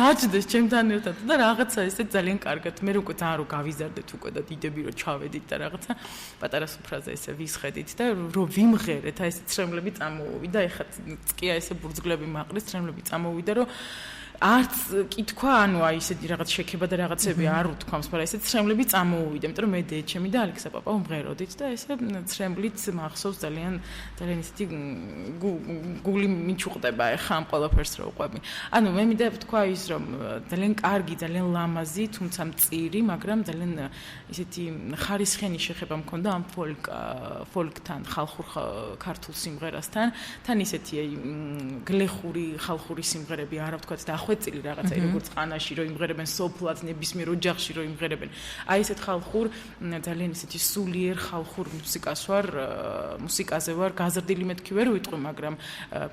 დაჭდეს ჩემთან ერთად და რაღაცა ესე ძალიან კარგად მე უკვე ძალიან რო გავიზარდეთ უკვე და დიდები რო ჩავედით და რაღაცა პატარა სუფრაზე ესე ვისხედით და რო ვიმღერეთ აი ესე ცრემლები წამოვიდა ეხლა წკია ესე ბურძგლები მაყრის ცრემლები წამოვიდა რომ არც კითხვა, ანუ აი ესეთი რაღაც შექება და რაღაცები არ უთქვამს, მაგრამ ესეც ცრემლები წამოუვიდა, იმიტომ რომ მე დედჩემი და ალექსა პაპა ვმღეროდით და ესე ცრემლით მახსოვს ძალიან ესეთი გული მიჩუყდება ეხა ამ ყველაფერს რო უყვები. ანუ მე მინდა ვთქვა ის რომ ძალიან კარგი, ძალიან ლამაზი, თუმცა მწირი, მაგრამ ძალიან ესეთი ხარისხიანი შეხება მქონდა ამ ფოლკთან, ხალხურ ქართულ სიმღერასთან, თან ისეთი აი გლეხური ხალხური სიმღერები არა ვთქვათ და ხვეწილი რაღაცა როგორც ყანაში რომ იმღერებენ სოფლად ნებისმიერ ოჯახში რომ იმღერებენ აი ესეთ ხალხურ ძალიან ესეთი სულიერ ხალხურ მუსიკაზე ვარ გაზრდილი მეთქი ვერ ვიტყვი მაგრამ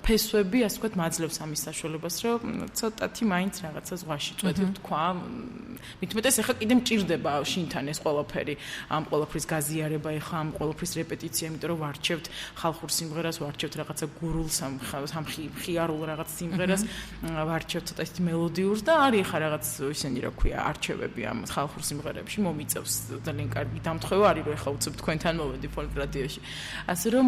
ფესვები ასე ვთქვათ მაძლევს ამის საშუალებას რომ ცოტათი მაინც რაღაცა ზღვაში წვეთი ვთქვა მithumetes ეხა კიდე მჭირდება შინთან ეს ყველაფერი ამ ყველაფრის გაზიარება ეხა ამ ყველაფრის რეპეტიცია იმიტომ რომ ვარჩევთ ხალხურ სიმღერას ვარჩევთ რაღაცა გურულ სამხიარულ რაღაც სიმღერას ვარჩევთ ცოტა ისეთი მელოდიურს და არის ხა რაღაც ისენი რა ქვია არჩევები ამ ხალხურ სიმღერებში მომიწევს ძალიან კარგი დამთხევა არის რომ ეხა უცებ თქვენთან მოვედი ფოლკ რადიოში ასე რომ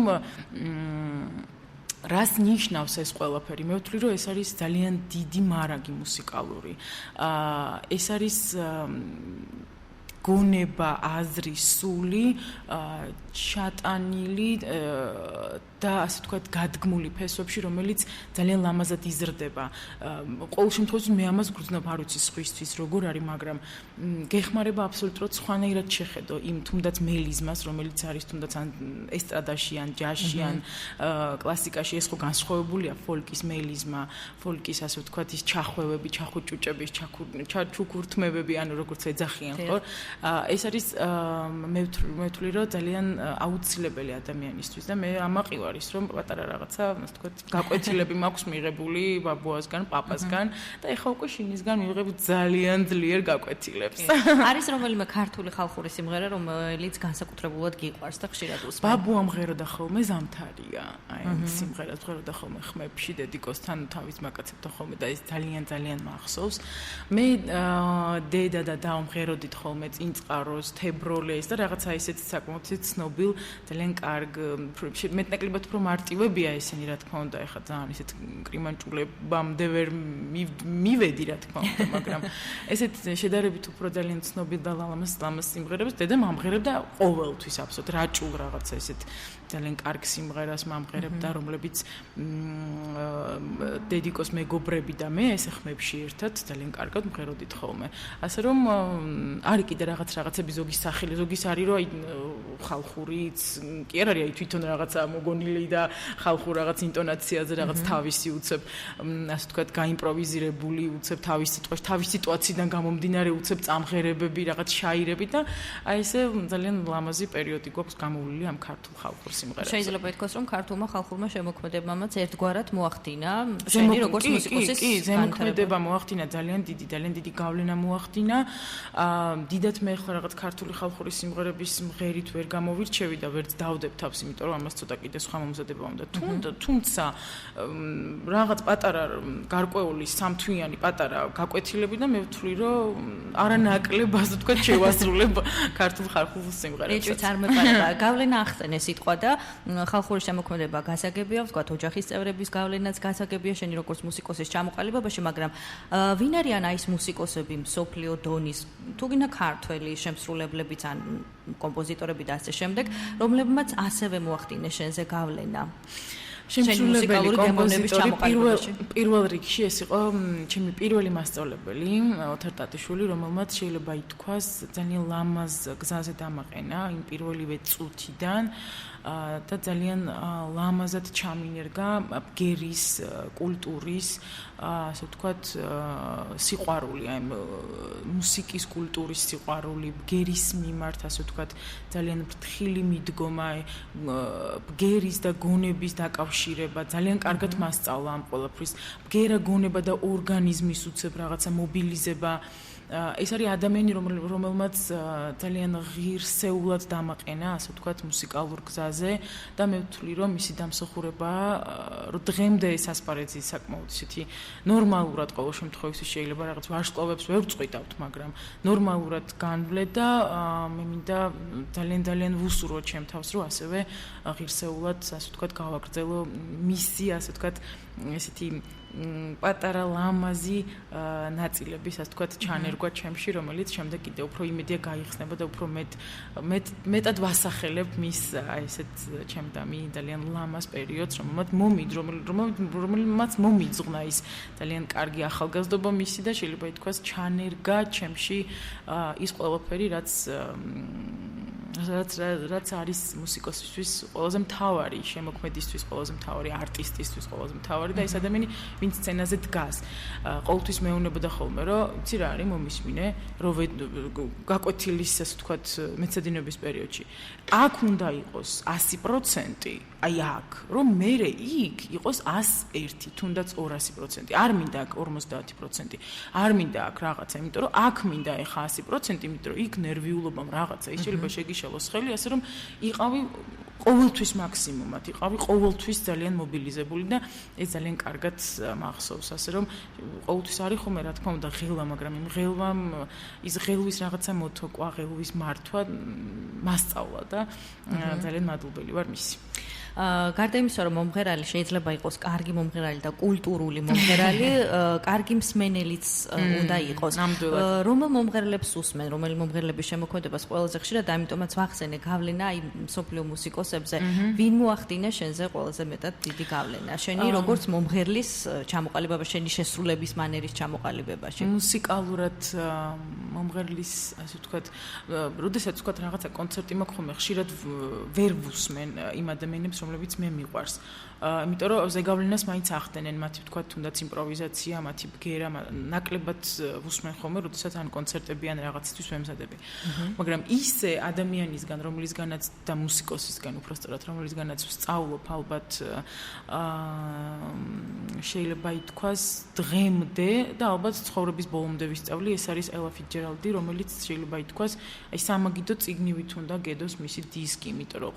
რას ნიშნავს ეს ყველაფერი მე ვთვლი რომ ეს არის ძალიან დიდი მარაგი მუსიკალური ეს არის გონება აზრი სული ჩატანილი და ასე ვთქვათ გადგმული ფესვებში რომელიც ძალიან ლამაზად იზრდება ყოველ შემთხვევაში მე ამას გრძნობ არ ვიცი სხვისთვის როგორ არის მაგრამ გეხმარება აბსოლუტურად სხვანაირად შეხედო იმ თუნდაც მელიზმას რომელიც არის თუნდაც ან ესტრადაში ან ჯაზში ან კლასიკაში ეს ხო განსხვავებულია ფოლკის მელიზმა ფოლკის ასე ვთქვათ ის ჩახვევები ჩახუჭუჭების ჩუქურთმებები ანუ როგორც ეძახიან ხო ეს არის მე ვთვლი რომ ძალიან აუცილებელი ადამიანისთვის და მე ამაყი არის რომ პატარა რაღაცა ასე ვთქვათ გაკვეთილები მაქვს მიღებული ბაბუასგან პაპასგან და ეხა უკვე შინისგან მივიღებ ძალიან ძლიერ გაკვეთილებს არის რომელიმე ქართული ხალხური სიმღერა რომელიც განსაკუთრებულად გიყვარს და ხშირად უსმენ ბაბუა მღეროდა ხოლმე ზამთარია აი ამ სიმღერას მღეროდა ხოლმე ხმებში დედიკოსთან თავის მაკაცებთან ხოლმე და ეს ძალიან მახსოვს მე დედა და დავმღეროდით ხოლმე წინწყაროს თებროლეს და რაღაცა ისეთი საკმაოდ ცნობილ ძალიან კარგ მეტნაკლებად უფრო მარტივებია ესენი რა თქმა უნდა ეხა ძალიან ისეთ კრიმანჭულებამდე ვერ მივედი რა თქმა უნდა მაგრამ ესეთ შედარებით უფრო ძალიან ცნობილ და ლამაზ სიმღერებს დედა მომღერებდა ყოველთვის აბსოლუტურად რაჭულ რაღაცა ესეთ ძალიან კარგ სიმღერას მომღერებდა რომლებიც დედიკოს მეგობრები და მე ესე ხმებში ერთად ძალიან კარგად მღეროდით ხოლმე ასე რომ არის კიდე რაღაცები ზოგის სახელი, ზოგის არის რომ აი ხალხურიც კი არ არის აი თვითონ რაღაცა მოგონილი და ხალხურ რაღაც ინტონაციაზე რაღაც თავისი უცებ ასე ვთქვათ გაიმპროვიზირებული უცებ თავის სიტყვაში თავის სიტუაციიდან გამომდინარე უცებ წამღერებები რაღაც შაირები და აი ესე ძალიან ლამაზი პერიოდი გვაქვს გამოვლილი ამ ქართულ ხალხურ სიმღერებში. შეიძლება ითქვას რომ ქართულმა ხალხურმა შემოქმედებამაც ერთგვარად მოახდინა შენი როგორც მუსიკოსის კი ზემოქმედება მოახდინა ძალიან დიდი გავლენა მოახდინა. დიდად მე ხო რაღაც ქართული ხალხური სიმღერების მღერით ვერ გამოვირჩევი და ვერც დავდებ თავს, იმიტომ რომ ამას ცოტა კიდე სხვა მომზადება უნდა. თუმცა რაღაც პატარა გარკვეული სამთვიანი პატარა გაკვეთილები და მე ვთვლი რომ არანაკლებ ასე ვთქვათ შევასრულებ ქართულ ხალხურ სიმღერებს. ეჭვიც არ მეყარება. გავლენა ახსენე სიტყვა და ხალხური შემოქმედება გასაგებია, ვთქვათ ოჯახის წევრების გავლენაც გასაგებია შენი როგორც მუსიკოსის ჩამოყალიბებაში, მაგრამ ვინ არიან აი ეს მუსიკოსები მსოფლიო დონის, თუ გინდა ქართველი შემსრულებლებიც ან კომპოზიტორები და ასე შემდეგ, რომლებმაც ასევე მოახდინეს შენზე გავლენა? შემსრულებელი კომპოზიტორი პირველ რიგში ეს იყო ჩემი პირველი მასწავლებელი ოთარ ტატიშვილი, რომელმაც შეიძლება ითქვას ძალიან ლამაზ გზაზე დამაყენა იმ პირველივე წუთიდან და ძალიან ლამაზად ჩამინერგა ბგერის კულტურის ასე ვთქვათ სიყვარული, აი მუსიკის კულტურის სიყვარული, ბგერის მიმართ ასე ვთქვათ ძალიან ფრთხილი მიდგომა, ბგერის და გონების დაკავშირება, ძალიან კარგად მასწავლა ამ ყველაფრის. ბგერა, გონება და ორგანიზმის უცებ რაღაცა მობილიზება. ეს არის ადამიანი, რომელმაც ძალიან ღირსეულად დამაყენა, ასე ვთქვათ, მუსიკალურ გზაზე და მე ვთვლი, რომ მისი დამსახურება რომ დღემდე ეს ასპარეზი საკმაოდ ისეთი ნორმალურად ყოველ შემთხვევაში შეიძლება რაღაც ვარსკვლავებს ვერ წყვიტავთ, მაგრამ ნორმალურად განვლე და მე მინდა ძალიან ვუსურვო ჩემ თავს, რომ ასევე ღირსეულად, ასე ვთქვათ, გავაგრძელო მისი, ასე ვთქვათ, ესეთი პატარა ლამაზი ნაწილების, ასე ვთქვათ, ჩანერგვა ჩემში, რომელიც შემდეგ კიდე უფრო იმედია გაიხსნება და უფრო მეტად ვასახელებ მის აი ესეთ ჩემდამი ძალიან ლამაზ პერიოდს, რომელმაც მომიძღვნა ის ძალიან კარგი ახალგაზრდობა მისი და შეიძლება ითქვას ჩანერგა ჩემში ის ყველაფერი, რაც არის მუსიკოსისთვის ყველაზე მთავარი, შემოქმედისთვის ყველაზე მთავარი, არტისტისთვის ყველაზე მთავარი და ეს ადამიანი, ვინც სცენაზე დგას. ყოველთვის მეუბნებოდა ხოლმე, რომ იცი რა არის მომისმინე, რომ გაკვეთილის, ასე ვთქვათ, მეცადინეობის პერიოდში. აქ უნდა იყოს 100%, აი აქ, რომ მერე იქ იყოს 101, თუნდაც 200%. არ მინდა აქ 50%. არ მინდა აქ რაღაცა, იმიტომ რომ აქ მინდა ეხა 100%, იმიტომ რომ იქ ნერვიულობამ რაღაცა, ის შეიძლება შეგიშალოს ხელი, ასე რომ იყავი ყოველთვის მაქსიმუმად, იყავი ყოველთვის ძალიან მობილიზებული და ეს ძალიან კარგად მახსოვს, ასე რომ ყოველთვის არის ხოლმე რა თქმა უნდა ღელვა, მაგრამ იმ ღელვამ ის ღელვის რაღაცა მოთოკვა, ღელვის მართვა მასწავლა და ძალიან მადლობელი ვარ მისი. გარდა იმისა, რომ მომღერალი შეიძლება იყოს კარგი მომღერალი და კულტურული მომღერალი, კარგი მსმენელიც უნდა იყოს. რომელ მომღერლებს უსმენ, რომელი მომღერლების შემოქმედებას ყველაზე ხშირად, ამიტომაც ვახსენე გავლენა აი მსოფლიო მუსიკოსებზე, ვინ მოახდინა შენზე ყველაზე მეტად დიდი გავლენა? შენი როგორც მომღერლის ჩამოყალიბება, შენი შესრულების მანერის ჩამოყალიბებაში. მუსიკალურად მომღერლის, ასე ვთქვათ, როდესაც ვთქვათ რაღაცა კონცერტი მაქვს ხოლმე, ხშირად ვერ ვუსმენ იმ ადამიანებს, რომლებიც მე მიყვარს. იმიტომ რომ ზეგავლენას მაინც ახდენენ, მათი ვთქვათ, თუნდაც იმპროვიზაცია, მათი ბგერა, ნაკლებად ვუსმენ ხოლმე, როდესაც ან კონცერტები ან რაღაცისთვის ვემზადები. მაგრამ ისე ადამიანისგან, რომლისგანაც და მუსიკოსისგან უბრალოდ რომლისგანაც ვსწავლობ ალბათ შეიძლება ითქვას დღემდე და ალბათ ცხოვრების ბოლომდე ვისწავლი, ეს არის ელა ფიცჯერალდი, რომელიც შეიძლება ითქვას აი სამაგიდო წიგნივით უნდა გედოს მისი დისკი, იმიტომ რომ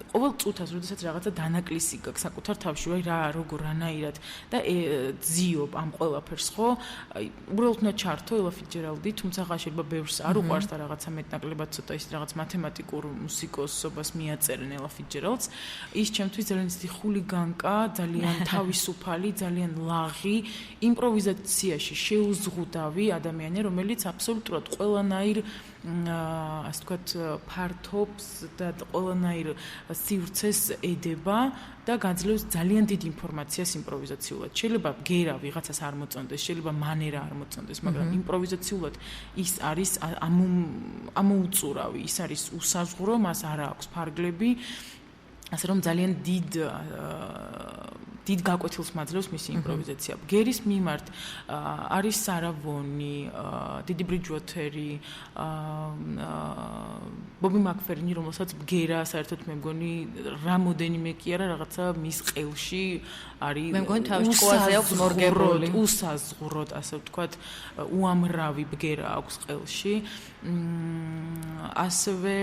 ყოველ წუთას, როდესაც რაღაცა დანაკლისი გაქვს საკუთარ თავში, აი რა, როგორ, რანაირად და ძიობ ამ ყველაფერს, ხო? აი უბრალოდ უნდა ჩართო ელა ფიცჯერალდი, თუმცა შეიძლება ბევრს არ უყვარს და რაღაცა მეტნაკლებად ცოტა ის რაღაც მათემატიკურ მუსიკოსობას მიაწერენ ელა ფიცჯერალდს. ის ჩემთვის ძალიან ისეთი ხულიგანკა, ძალიან თავის თავისუფალი, ძალიან ლაღი, იმპროვიზაციაში შეუზღუდავი ადამიანი, რომელიც აბსოლუტურად ყველანაირ ასე ვთქვათ, ფართობს და ყველანაირ სივრცეს ედება და გაძლევს ძალიან დიდ ინფორმაციას იმპროვიზაციულად. შეიძლება გერა ვიღაცას არ მოწონდეს, შეიძლება მანერა არ მოწონდეს, მაგრამ იმპროვიზაციულად ის არის ამოუწურავი, ის არის უსაზღურო, მას არ აქვს ფარგლები, ასე რომ ძალიან დიდ გაკვეთილს მაძლევს მისი იმპროვიზაცია. გერის მიმართ არის სარავონი, დიდი ბრიჯვოთერი, ბობი მაკფერინი, რომელსაც გერა საერთოდ მე მგონი რამოდენიმე კი არა რაღაცა მის ყელში არის მე მგონი თავის ჭკუაზე აქვს მორგებული, უსაზღვროდ, ასე ვთქვათ, უამრავი ბგერა აქვს ყელში. ასევე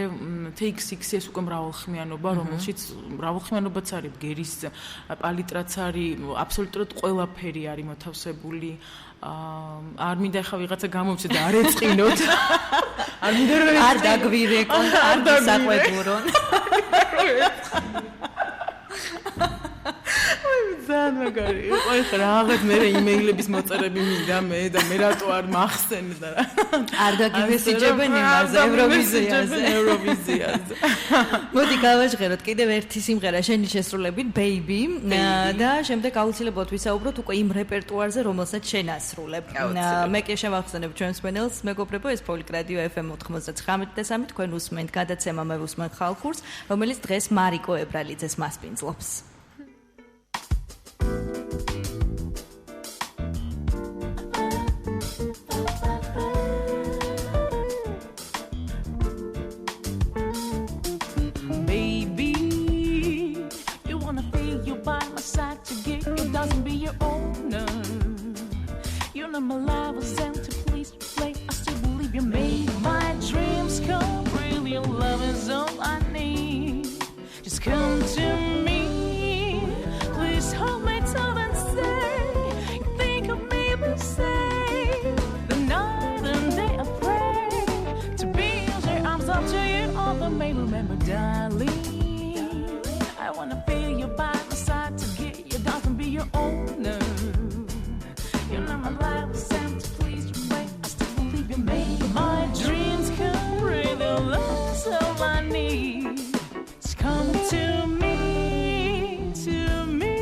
TX6 ეს უკვე მრავალხმიანობა, რომელშიც მრავალხმიანობაც არის ბგერის პალიტრაც არის აბსოლუტურად ყველაფერი არის მოთავსებული. არ მინდა ხა ვიღაცა გამომჩნდა და არ ეწყინოთ. არ მინდა რომ არ დაგვირეკონ, არ გასაყვებურონ. ძალიან მაგარი. იყო ეხლა რაღაც მე იმეილების მოწერები მინდა მე და მე რატო არ მახსენე და რა. არ დაგიმესიჯებენ იმაზე ევროვიზიაზე. მოდი გავაჟღეროთ კიდევ ერთი სიმღერა შენი შესრულებით Baby და შემდეგ აუცილებლად ვისაუბროთ უკვე იმ რეპერტუარზე, რომელსაც შენ ასრულებ. მე კი შევახსენებ ჩვენს მენელს, მეგობრებო, ეს Folk Radio FM 99.3 თქვენ უსმენთ გადაცემა მე ვუსმენ ხალხურს, რომელიც დღეს მარიკო ებრალიძეს მასპინძლობს. My life was empty, please play. I still believe you made my dreams come real. Your love is all I need. Just come to me, please hold me tight and say you think of me, but say the night and day I pray to be your arms up to you. All the may remember, darling. I wanna feel you by my side to get you down and be your owner. You know my life was empty, please wait. I still believe you made my dreams come real. That's all I need. Just come to me, to me.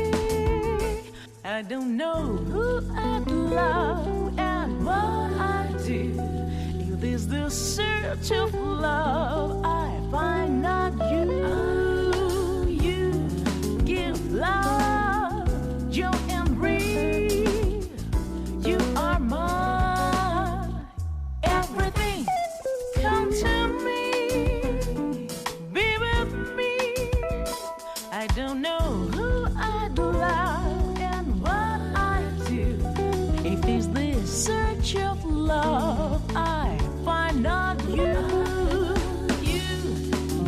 I don't know who I'd love and what I do. It is the search of love I find not you. You give love, joy and breathe. You are my everything. Come to me, be with me. I don't know who I'd love and what I do. If it's this search of love I find not you. You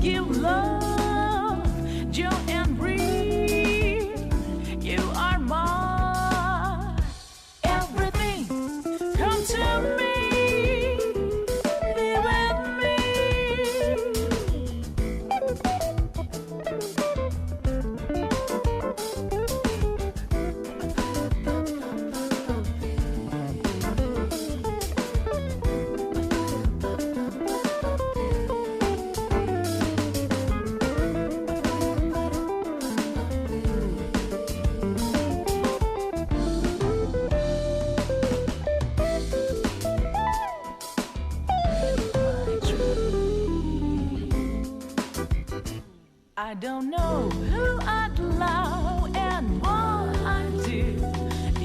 give love, joy and breathe. You are my to me, be with me. I don't know who I'd love and what I do.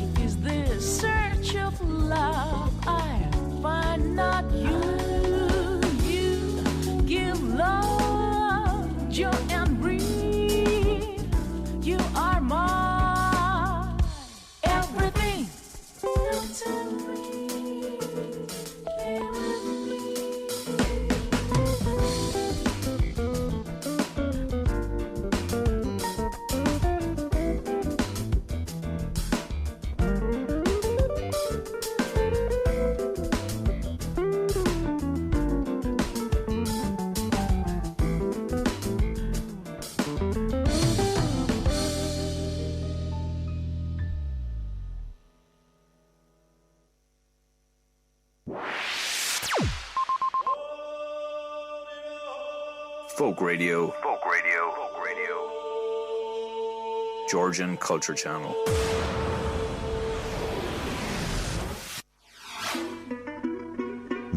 It is this search of love I find not you. You give love, joy and breathe. You are my everything. Come to me, be with me. Folk Radio. Georgian Culture Channel.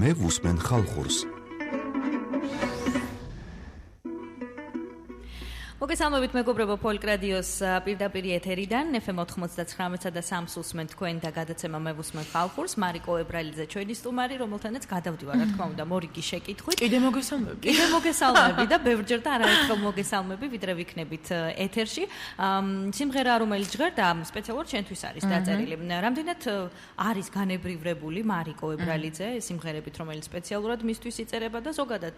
მე ვუსმენ ხალხურს. მოგესალმებით მეგობრებო ფოლკ რადიოს პირდაპირ ეთერიდან FM 99-და და 3 უსმენთ თქვენ და გადაცემა მე ვუსმენ ხალხურს მარიკო ებრალიძე ჩვენი სტუმარი რომელთანაც გადავდივარ რა თქმა უნდა მორიგი შეკითხვით კიდე მოგესალმები და ბევრჯერ და არაერთხელ მოგესალმები ვიდრე ვიქნებით ეთერში სიმღერა რომელიც ჟღერდა სპეციალურად ჩვენთვის არის დაწერილი რამდენად არის განებრივებული მარიკო ებრალიძე სიმღერებით რომელიც სპეციალურად მისთვის იწერება და ზოგადად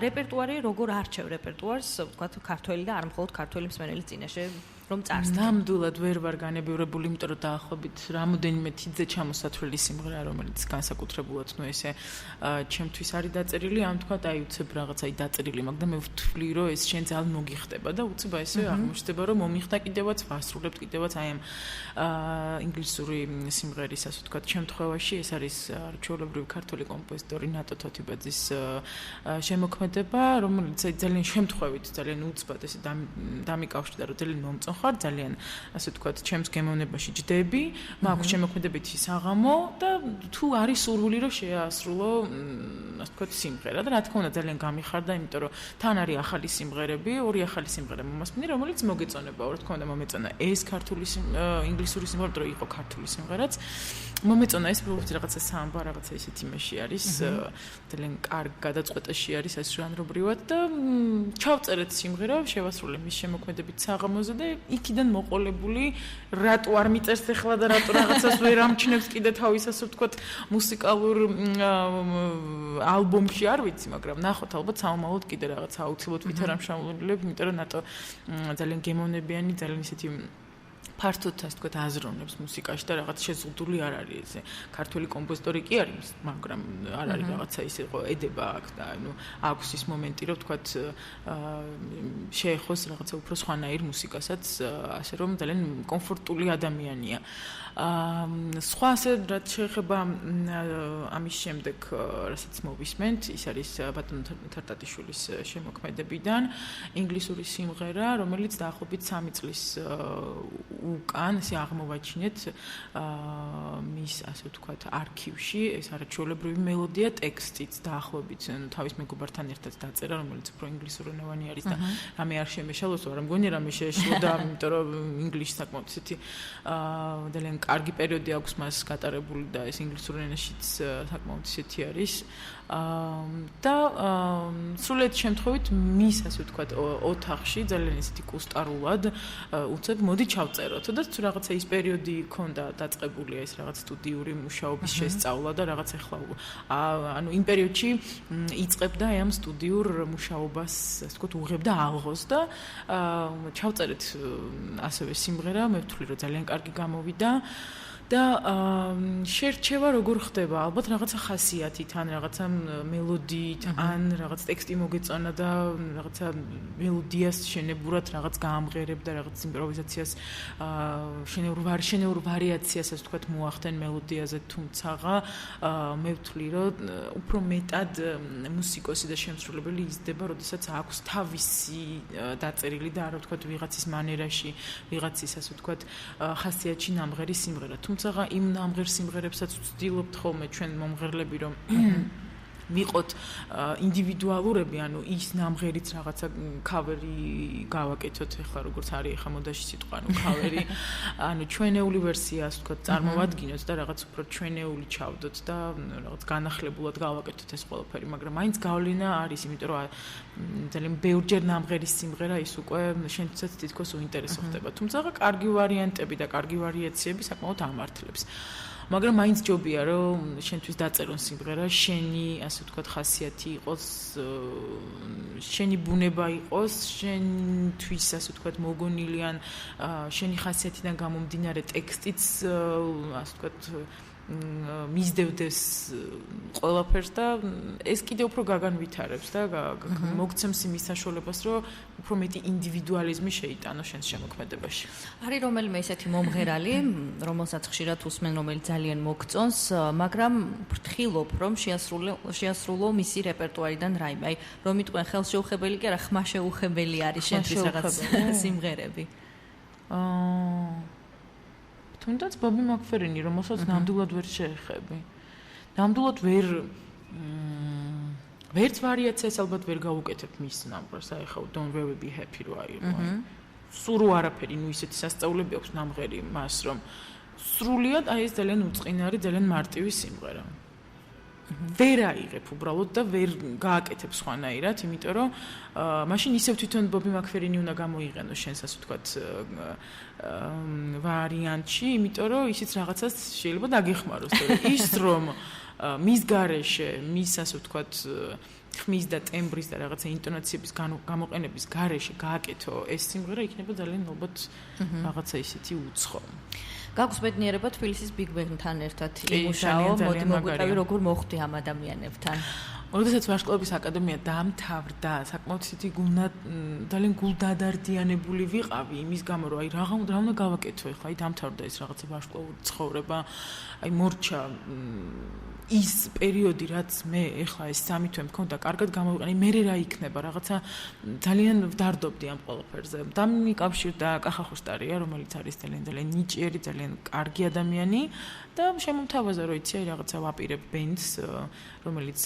რეპერტუარი როგორ არჩევ რეპერტუარს ვთქვათ ქართველი და არ მხოლოდ ქართველი მსმენელის წინაშე რომ წარსდგა. ნამდვილად ვერ ვარ განებივრებული, იმიტომ რომ დაახლოებით რამოდენიმე თიძე ჩამოსათვლელი სიმღერა, რომელიც განსაკუთრებულად ესე ჩემთვის არის დაწერილი, ამ თქვა დაიუცებ რაღაცა დაწერილი, მაგრამ მე ვთვლი რომ ეს შენ ძალიან მოგიხდება და უცებ ესე აღმოჩნდება რომ მომიხდა კიდევაც ვასრულებთ კიდევაც აი ამ ინგლისური სიმღერის ასე ვთქვათ შემთხვევაში ეს არის ჩვეულებრივი ქართული კომპოზიტორი ნატო თოთიბაძის შემოქმედება, რომელიც ძალიან შემთხვევით ძალიან უცბად ესე დამიკავშირდა რომ ძალიან მომწონს ხარ ძალიან ასე ვთქვათ ჩემს გემოვნებაში ჯდები მაქვს შემოქმედებითი საღამო და თუ არის სურვილი რომ შეასრულო ასე ვთქვათ სიმღერა და რა თქმა უნდა ძალიან გამიხარდა იმიტომ რომ თან არის ახალი სიმღერები ორი ახალი სიმღერა მომასმინე რომელიც მოგეწონება რა თქმა უნდა მომეწონა ეს ქართული ინგლისური სიმღერა რო იყო ქართული სიმღერაც მომეწონა ეს პროფესია რაღაცა სამბა რაღაცა ისეთი მეში არის ძალიან კარგ გადაწყვეტაში არის ეს ჟანრობრივად და ჩავწერეთ სიმღერა შევასრულე მის შემოქმედებით საღამოზე და იქიდან მოყოლებული რატო არ მიწერს ახლა და რატო რაღაცას ვერ ამჩნევს კიდე თავის ასე ვთქვათ მუსიკალურ ალბომში არ ვიცი მაგრამ ნახოთ ალბათ სამომავლოდ კიდე რაღაც აუცილებლად ვითარამშრომლებ იმიტომ რომ ნატო ძალიან გემოვნებიანი ძალიან ისეთი ფართოდ ასე ვთქვათ აზროვნებს მუსიკაში და რაღაც შეზღუდული არ არის ესე ქართული კომპოზიტორი კი არის მაგრამ არ არის რაღაცა ისე ყო ედება აქვს და ანუ აქვს ის მომენტი რომ ვთქვათ შეეხოს რაღაცა უფრო სხვანაირ მუსიკასაც ასე რომ ძალიან კომფორტული ადამიანია სხვა ასე რაც შეეხება ამის შემდეგ რასაც მოვისმენთ ის არის ბატონ თარტატიშვილის შემოქმედებიდან ინგლისური სიმღერა რომელიც დაახლოებით 3 წლის უკან ესე აღმოვაჩინეთ მის ასე ვთქვათ არქივში ეს არაჩვეულებრივი მელოდია ტექსტიც დაახლოებით ანუ თავის მეგობართან ერთად დაწერა რომელიც უფრო ინგლისურენოვანი არის და რამე არ შემეშალოს არა მგონი რამე შეეშლოდა იმიტომ რომ ინგლისში საკმაოდ ისეთი ძალიან კარგი პერიოდი აქვს მას გატარებული და ეს ინგლისურ ენაშიც საკმაოდ ისეთი არის და სრულად შემთხვევით მის ასე ვთქვათ ოთახში ძალიან ისეთი კუსტარულად უცებ მოდი ჩავწეროთ და თუ რაღაცა ის პერიოდი ქონდა დაწყებულია ეს რაღაც სტუდიური მუშაობის შესწავლა და რაღაც ახლა ანუ იმ პერიოდში იწყებდა ამ სტუდიურ მუშაობას ასე ვთქვათ უღებდა ალღოს და ჩავწერეთ ასევე სიმღერა მე ვთვლი რომ ძალიან კარგი გამოვიდა და შერჩევა როგორ ხდება ალბათ რაღაცა ხასიათით ან რაღაცა მელოდიით ან რაღაც ტექსტი მოგეწონა და რაღაცა მელოდიას შენებურად რაღაც გაამღერებ და რაღაც იმპროვიზაციას შენეურ ვარიაციას ასე ვთქვათ მოახდენ მელოდიაზე თუმცა მე ვთვლი რომ უფრო მეტად მუსიკოსი და შემსრულებელი იზრდება როდესაც აქვს თავისი დაწერილი და არა ვთქვათ ვიღაცის მანერაში ვიღაცის ასე ვთქვათ ხასიათში ნამღერი სიმღერა თუმცა იმ ნამღერ სიმღერებსაც ვცდილობთ ხოლმე ჩვენ მომღერლები რომ ვიყოთ ინდივიდუალურები, ანუ ის ნამღერიც რაღაცა ქავერი გავაკეთოთ, ახლა როგორც არის ახლა მოდაში სიტყვა, ანუ ქავერი, ანუ ჩვენეული ვერსია, ასე ვთქვათ, წარმოვადგინოთ და რაღაც უფრო ჩვენეული ჩავდოთ და რაღაც განახლებულად გავაკეთოთ ეს ყველაფერი, მაგრამ მაინც გავლენა არის, იმიტომ რომ ძალიან ბევრჯერ ნამღერის სიმღერა ის უკვე შენთვისაც თითქოს უინტერესო ხდება. თუმცა კარგი ვარიანტები და კარგი ვარიაციები საკმაოდ ამართლებს. მაგრამ მაინც ჯობია რომ შენთვის დაწერონ სიმღერა, შენი ასე ვთქვათ ხასიათი იყოს, შენი ბუნება იყოს, შენთვის ასე ვთქვათ მოგონილი ან შენი ხასიათიდან გამომდინარე ტექსტიც ასე ვთქვათ მისდევდეს ყველაფერს და ეს კიდევ უფრო გაგანვითარებს და მოგცემს იმის საშუალებას, რომ უფრო მეტი ინდივიდუალიზმი შეიტანოს შენს შემოქმედებაში. არის რომელიმე ისეთი მომღერალი, რომელსაც ხშირად უსმენ, რომელიც ძალიან მოგწონს, მაგრამ ვფრთხილობ, რომ შეასრულო მისი რეპერტუარიდან რაიმე. აი, რომ იტყვენ ხელშეუხებელი კი არა, ხმაშეუხებელი არის შენთვის რაღაც სიმღერები. თუნდაც ბობი მაკფერინი, რომელსაც ნამდვილად ვერ შეეხები. ნამდვილად ვერც ვარიაციას ალბათ ვერ გავუკეთებ მის ნამღერს, აი ხო Don't Worry Be Happy რო აიღო. სულ არაფერი, ნუ ისეთი სასწაულები აქვს ნამღერი მას, რომ სრულიად აი ეს ძალიან უწყინარი, ძალიან მარტივი სიმღერა. ვერ აიღებ უბრალოდ და ვერ გააკეთებ სხვანაირად, იმიტომ რომ მაშინ ისევ თვითონ ბობი მაკფერინი უნდა გამოიყენოს შენს ასე ვთქვათ ვარიანტში, იმიტომ რომ ისიც რაღაცას შეიძლება დაგეხმაროს, ის რომ მის გარეშე, მის ასე ვთქვათ ხმის და ტემბრის და რაღაცა ინტონაციების გამოყენების გარეშე გააკეთო ეს სიმღერა იქნება ძალიან ალბათ რაღაცა ისეთი უცხო. გაქვს ბედნიერება თბილისის Big Bang-თან ერთად იმუშაო, მოდი მოგვიტყვი როგორ მოხვდი ამ ადამიანებთან. როდესაც ვარსკვლავების აკადემია დაამთავრდა, საკმაოდ ისეთი ძალიან გულდადარდიანებული ვიყავი იმის გამო, რომ აი რა უნდა გავაკეთო ახლა, აი დაამთავრდა ეს რაღაცა ვარსკვლავური ცხოვრება, აი მორჩა ის პერიოდი, რაც მე ახლა ეს 3 თვე მქონდა, კარგად გამოვიყენე, მე რა იქნება, რაღაცა ძალიან ვდარდობდი ამ ყველაფერზე. და მიკავშირდა კახა ხუშტარია, რომელიც არის ძალიან ნიჭიერი, ძალიან კარგი ადამიანი და შემომთავაზა, რომ იცი, აი რაღაცა ვაპირებ ბენდს, რომელიც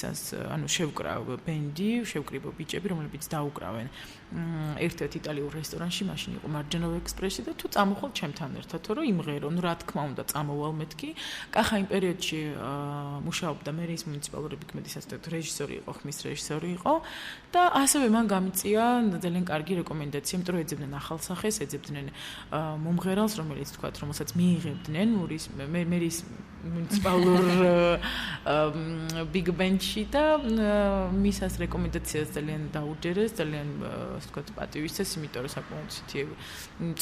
ანუ შევკრავ ბენდი, შევკრიბო ბიჭები, რომლებიც დაუკრავენ ერთ-ერთ იტალიურ რესტორანში, მაშინ იყო მარჯანოვ ექსპრესი და თუ წამოხვალ ჩემთან ერთად, რომ იმღერო, ნუ რა თქმა უნდა, წამოვალ მეთქი. კახა იმ პერიოდში მუშაობდა მერის მუნიციპალური ბიგმედისაც და რეჟისორი იყო, ხმის რეჟისორი იყო და ასევე მან გამიწია ძალიან კარგი რეკომენდაცია, იმიტომ რომ ეძებდნენ ახალ სახეს, ეძებდნენ მომღერალს, რომელიც თქვათ, რომელსაც მიიღებდნენ მერის მუნიციპალურ Big Bang-ში და მისას რეკომენდაციას ძალიან დაუჯერეს, ძალიან ასე ვთქვათ, პატივისცეს, იმიტომ რომ საკმაოდ ისეთი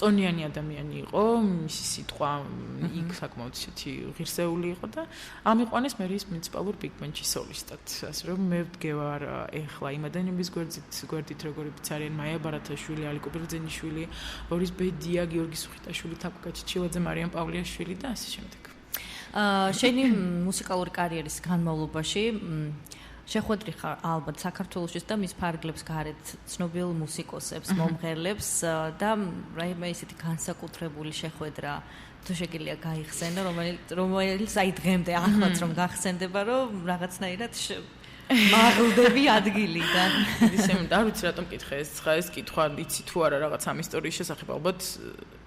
წონიანი ადამიანი იყო, მისი სიტყვა იქ საკმაოდ ისეთი ღირსეული იყო და ამიყვანეს მერის მუნიციპალურ Big Bang-ში სოლისტად. ასე რომ მე ვდგევარ ეხლა იმ ადამიანების გვერდით, როგორიც არიან მაია ბარათაშვილი, ალიკო ბერძენიშვილი, ბორის ბედია, გიორგი სუხიტაშვილი, თაკო გაჩიჩილაძე, მარიამ პავლიაშვილი და ასე შემდეგ. შენი მუსიკალური კარიერის განმავლობაში შეხვედრი ხარ ალბათ საქართველოშიც და მის ფარგლებს გარეთ ცნობილ მუსიკოსებს, მომღერლებს და რაიმე ისეთი განსაკუთრებული შეხვედრა თუ შეგიძლია გაიხსენო, რომელიც აი დღემდე ახლაც რომ გახსენდება, რომ რაღაცნაირად მაღლდები ადგილიდან. ისე არ ვიცი რატომ კითხე ეს კითხვა, იცი თუ არა რაღაც ამ ისტორიის შესახებ ალბათ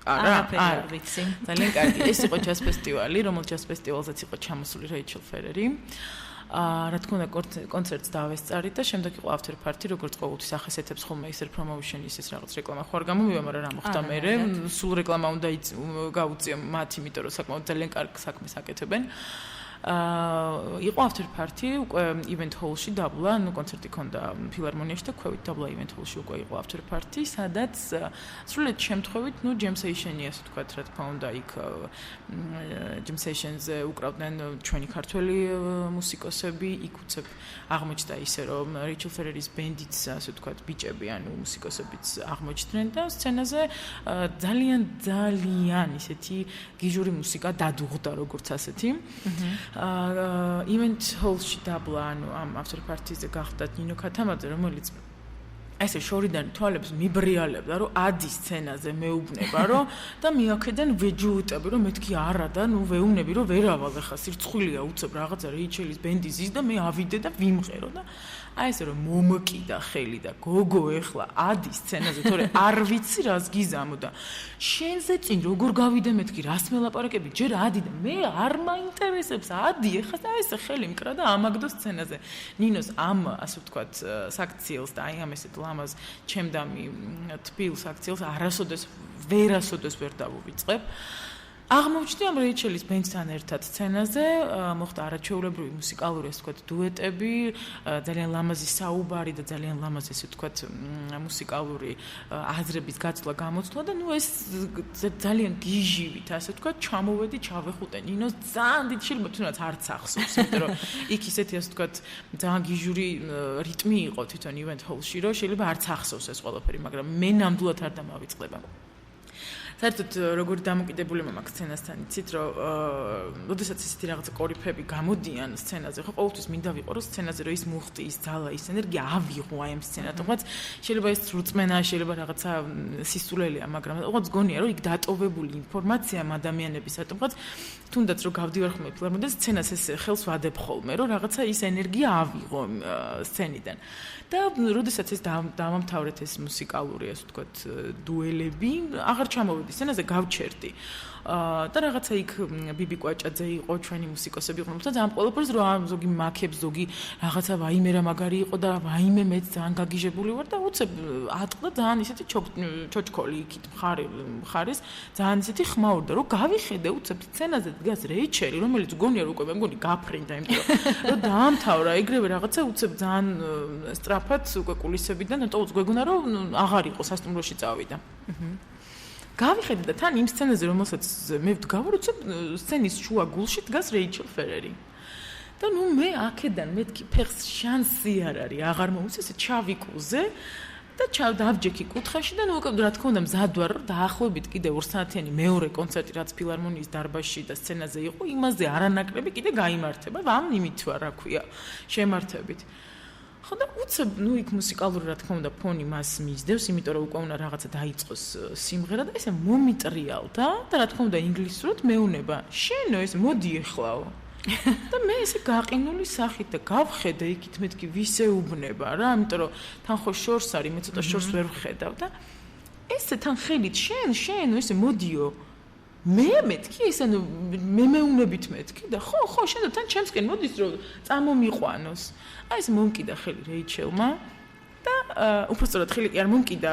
არა ვიცი. ძალიან კარგი. ეს იყო ჯაზ ფესტივალი, რომელიც ჯაზ ფესტივალზეც იყო ჩამოსული რეიჩელ ფერერი. რა თქმა უნდა კონცერტს დავესწარი და შემდეგ იყო after party, როგორც ყოველთვის ახასიათებს ხოლმე ისე promotion ისე რაღაც რეკლამა ხო არ გამომივა, მაგრამ რა მოხდა მერე, სულ რეკლამა უნდა გაუწიო მათ, იმიტომ რომ საკმაოდ ძალიან კარგ საქმეს აკეთებენ. იყო after party უკვე event hall-ში დაბლა, ანუ კონცერტი ქონდა ფილარმონიაში და ქვევით დაბლა event hall-ში უკვე იყო after party, სადაც სრულიად შემთხვევით, ნუ jam session-ი ასე ვთქვათ, რა თქმა უნდა, იქ jam session-ზე უკრავდნენ ჩვენი ქართველი მუსიკოსები, იქ უცებ აღმოჩნდა ისე, რომ Rachel Ferreris ბენდიც ასე ვთქვათ, ბიჭები, ანუ მუსიკოსებიც აღმოჩნდნენ და სცენაზე ძალიან ისეთი გიჟური მუსიკა დადუღდა, როგორც ასეთი. event hall-ში დაბლა, ანუ ამ after party-ზე გახდა ნინო ქათამაძე, რომელიც ესე შორიდან თვალებს მიბრიალებდა, რომ ადის სცენაზე მეუბნება, რომ და მიაქედან ვეჯუუტები, რომ მეთქი არა და ნუ ვეუბნები, რომ ვერავალ ახლა სირცხვილია უცებ რაღაცა რეიჩელის ბენდი ზის და მე ავიდე და ვიმღერო და აი ესე რომ მომკიდა ხელი და გოგო ეხლა ადის სცენაზე, თორე არ ვიცი რას გიზამო და შენზე წინ როგორ გავიდე მეთქი, რას მელაპარაკები, ჯერ ადი და მე არ მაინტერესებს, ადი ეხლა და ესე ხელი მკრა და ამაგდო სცენაზე. ნინოს ამ ასე ვთქვათ საქციელს და აი ამ ესეთ ლამაზ ჩემდამი თბილ საქციელს ვერასოდეს ვერ დავუვიწყებ. აღმოჩნდი ამ რეიჩელის ბენდთან ერთად სცენაზე, მოხდა არაჩვეულებრივი მუსიკალური, ასე ვთქვათ, დუეტები, ძალიან ლამაზი საუბარი და ძალიან ლამაზი, ასე ვთქვათ, მუსიკალური აზრების გაცვლა გამოცვლა და ეს ძალიან გიჟივით, ასე ვთქვათ, ჩამოვედი, ჩავეხუტე ნინოს, ძალიან დიდი შეიძლება თუნდაც არც ახსოვს, იმიტომ რომ იქ ისეთი, ასე ვთქვათ, ძალიან გიჟური რიტმი იყო თვითონ ივენთ ჰოლში, რომ შეიძლება არც ახსოვს ეს ყველაფერი, მაგრამ მე ნამდვილად არ დამავიწყდება. საერთოდ როგორი დამოკიდებულება მაქვს სცენასთან, იცით, რომ როდესაც ისეთი რაღაცა კორიფები გამოდიან სცენაზე, ხო, ყოველთვის მინდა ვიყო, რომ სცენაზე რომ ის მუხტი, ის ძალა, ის ენერგია ავიღო აი ამ სცენატომაც. შეიძლება ეს რუწმენა, შეიძლება რაღაცა სისულელეა, მაგრამ ოღონდ გონია, რომ იქ დატოვებული ინფორმაცია ადამიანებისათომაც, თუნდაც რომ გავდივარ ხოლმე ფილმამდე, სცენას ეს ხელს ვადებ ხოლმე, რომ რაღაცა ის ენერგია ავიღო სცენიდან. და როდესაც ეს დავამთავრეთ ეს მუსიკალური, ასე ვთქვათ, დუელები, აღარ ჩამოვედი სცენაზე, გავჩერდი. და რაღაცა იქ ბიბი კვაჭაძე იყო, ჩვენი მუსიკოსები იყვნენ, თუმცა ამ ყველაფერს რომ ზოგი მაქებს, ზოგი რაღაცა ვაიმე რა მაგარი იყო და ვაიმე მეც ძალიან გაგიჟებული ვარ და უცებ ატყდა ძალიან ისეთი ჩოჩქოლი იქით მხარის, ძალიან ისეთი ხმაურდა, რომ გავიხედე უცებ სცენაზე დგას რეიჩელი, რომელიც გონია რომ უკვე მე მგონი გაფრინდა, იმიტომ რომ დაამთავრა ეგრევე რაღაცა უცებ ძალიან სწრაფად უკვე კულისებიდან, ნატო გვეგონა რომ აღარ იყო სასტუმროში წავიდა. გავიხედე და თან იმ სცენაზე, რომელსაც მე ვდგავარ, უცებ სცენის შუა გულში დგას რეიჩელ ფერერი. და ნუ მე აქედან მეთქი ფეხს შანსი არ არის, აღარ მომის ესე ჩავიკუზე და დავჯექი კუთხეში და ნუ უკვე რა თქმა უნდა მზად ვარ, რომ დაახლოებით კიდე 2 საათიანი მეორე კონცერტი, რაც ფილარმონიის დარბაზში და სცენაზე იყო, იმაზე არანაკლები კიდე გაიმართება, ამ იმით ვარ, რა ქვია, შემართებით. ხო და უცებ ნუ იქ მუსიკალური რა თქმა უნდა ფონი მას მისდევს, იმიტომ რომ უკვე უნდა რაღაცა დაიწყოს სიმღერა და ესე მომიტრიალდა და რა თქმა უნდა ინგლისურად მეუნება შენო ეს მოდი ეხლაო და მე ესე გაყინული სახით და გავხედე იქით მეთქი ვისეუბნება რა, იმიტომ რომ თან ხო შორს არის, მე ცოტა შორს ვერ ვხედავ და ესე თან ხელით შენ ესე მოდიო მე მეთქი ესე მე მეუნებით მეთქი და ხო შენ თან ჩემსკენ მოდის რომ წამომიყვანოს აი ეს მომკიდა ხელი რეიჩელმა და უბრალოდ ხელი კი არ მომკიდა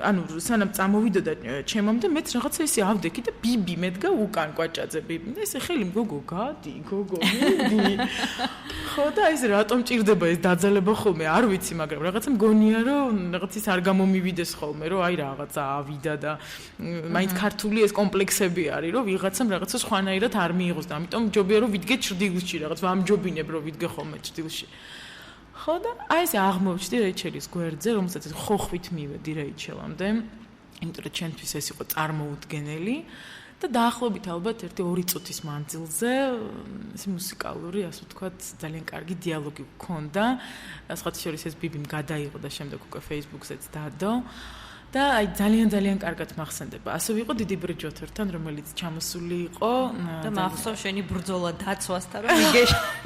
ანუ სანამ წამოვიდოდა ჩემამდე მეც რაღაცა ისე ავდექი და ბიბი მედგა უკან კვაჭაძე ბიბი და ესე ხელი მგოგო გადი გოგო მიდი ხო და ეს რატომ ჭირდება ეს დაძალება ხოლმე არ ვიცი მაგრამ რაღაცა მგონია რომ რაღაც ის არ გამომივიდეს ხოლმე რომ აი რაღაცა ავიდა და მაინც ქართული ეს კომპლექსები არის რომ ვიღაცამ რაღაცა სხვანაირად არ მიიღოს და ამიტომ ჯობია რომ ვიდგე ჭრდილში რაღაც ვამჯობინებ რომ ვიდგე ხოლმე ჭრდილში ხო და აი ეს აღმოჩნდი რეიჩელის გვერდზე, რომელსაც ხოხვით მივედი რეიჩელამდე, იმიტომ რომ ჩემთვის ეს იყო წარმოუდგენელი და დაახლოებით ალბათ 1-2 წუთის მანძილზე ეს მუსიკალური, ასე ვთქვათ, ძალიან კარგი დიალოგი გქონდა. სხვათა შორის ეს ბიბიმ გადაიღო და შემდეგ უკვე Facebook-ზეც დადო. და აი ძალიან კარგად მახსენდება. ასე ვიყო დიდი ბრიჯოთერთან, რომელიც ჩამოსული იყო და მახსოვს შენი ბრძოლა დაცვასთან, რომ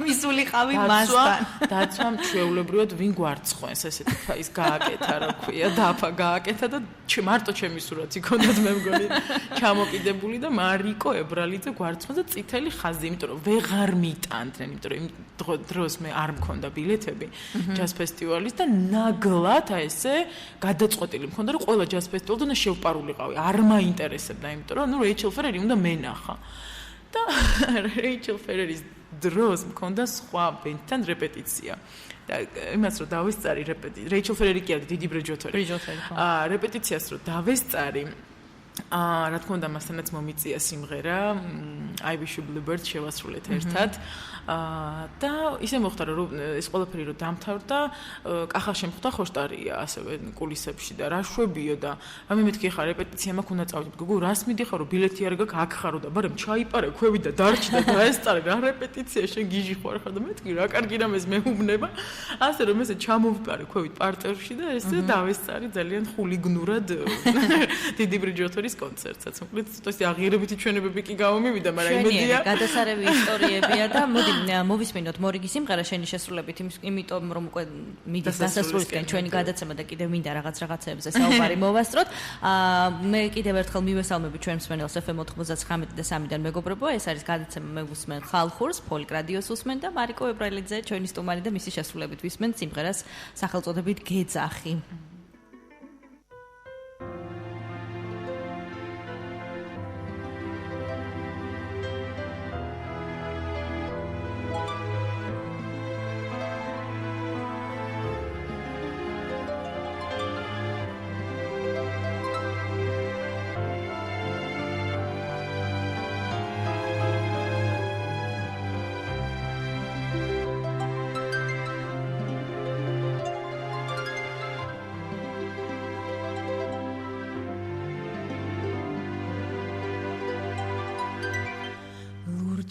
მისულიყავი მასთან. დაცვამ ჩვეულებრივად ვინ გვარცხოს, ესეთი ის გააკეთა, რა ქვია, დაფა გააკეთა და მარტო ჩემი სურათი ქონდათ მე მგონი ჩამოკიდებული და მარიკო ებრალიძე გვარცხოს და წითელი ხაზი, იმიტომ რომ ვეღარ მიტანდნენ, იმიტომ რომ იმ დროს მე არ მქონდა ბილეთები ჯაზ ფესტივალის და ნაგლად აი ესე გადაწყვეტილი მქონდა რომ ყველა ჯაზ ფესტივალიდან შევპარულიყავი, არ მაინტერესებდა, იმიტომ რომ ნუ რეიჩელ ფერერი უნდა მენახა. და რეიჩელ ფერერის დროს მქონდა სხვა ბენდთან რეპეტიცია. და იმას რომ დავესწარი რეიჩელ ფერერი კი არის დიდი ბრიჯოთერი. რეპეტიციას რომ დავესწარი რა თქმა უნდა მასთანაც მომიწია სიმღერა I Wish You Bluebird შევასრულეთ ერთად. და ისე მოხდა რომ ეს ყველაფერი რომ დამთავრდა, კახა შემხვდა ხოშტარია ასევე კულისებში და რა შვებიო და მე მეთქი ხა რეპეტიცია მაქვს უნდა წავიდე. გოგო რას მიდიხარ რომ ბილეთი არ გაქვს აქ ხარო და ბარემ ჩაიპარე ქვევი და დარჩი და დაესწარე რა რეპეტიცია შენ გიჟი ხარ ხარ და მეთქი რა კარგი რამ ეს მეუბნება. ასე რომ ესე ჩამოვიპარე ქვევით პარტერში და ესე დავესწარი ძალიან ხულიგნურად დიდი ბრიჯოთერის კონცერტსაც. მოკლედ ცოტა აღიარებითი ჩვენებები კი გამომივიდა, მაგრამ იმედია გადასარევი ისტორიებია და მოდი მოვისმინოთ მორიგი სიმღერა შენი შესრულებით, იმიტომ რომ უკვე მიდის დასასრულისკენ ჩვენი გადაცემა და კიდევ მინდა რაღაცებზე საუბარი მოვასწროთ. მე კიდევ ერთხელ მივესალმები ჩვენ მსმენელს FM 99.3-დან მეგობრებო, ეს არის გადაცემა მე ვუსმენ ხალხურს, ფოლკ რადიოს უსმენ და მარიკო ებრალიძე ჩვენი სტუმარი და მისი შესრულებით ვისმენ სიმღერას სახელწოდებით გეძახი.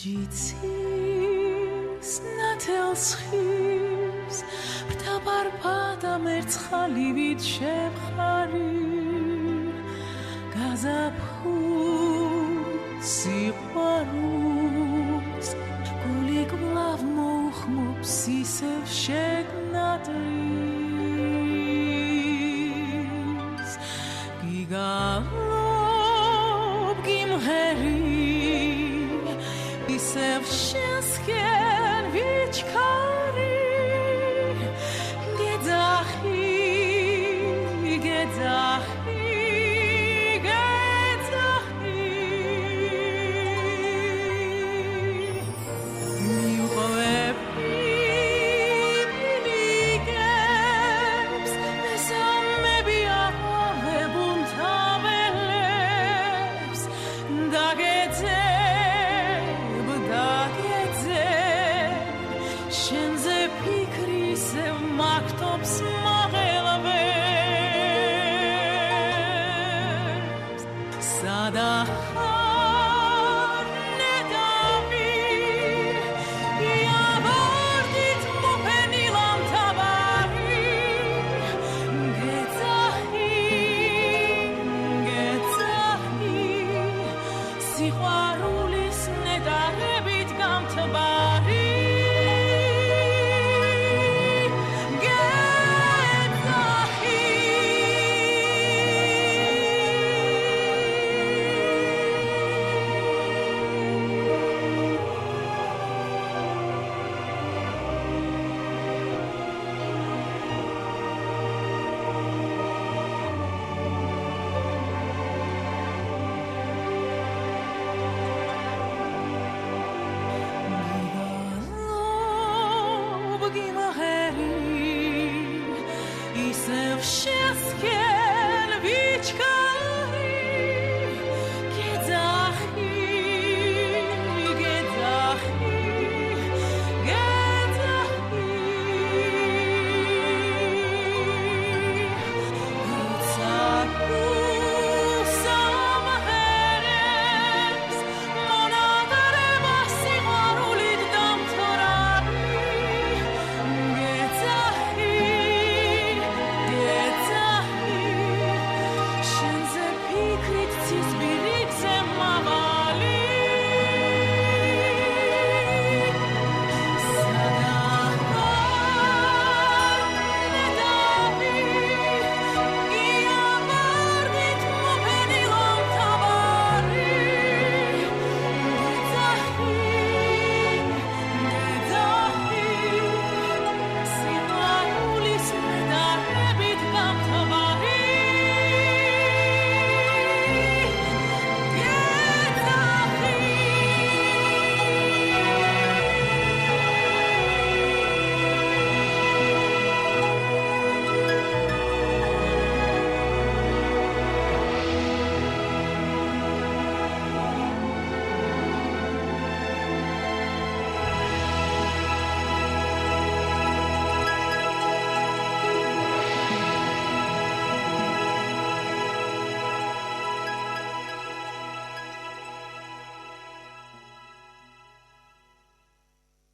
ჯიცის ნათელს ხის ბრთაბარბადა მერცხალივით შემხარი გაზაფხულს სიყვარულს გული კვლავ მოუხმობს ისევ შეგნატრის გიგალობ გიმღერი ისევ შენსკენ ვიჩქარი გეძახი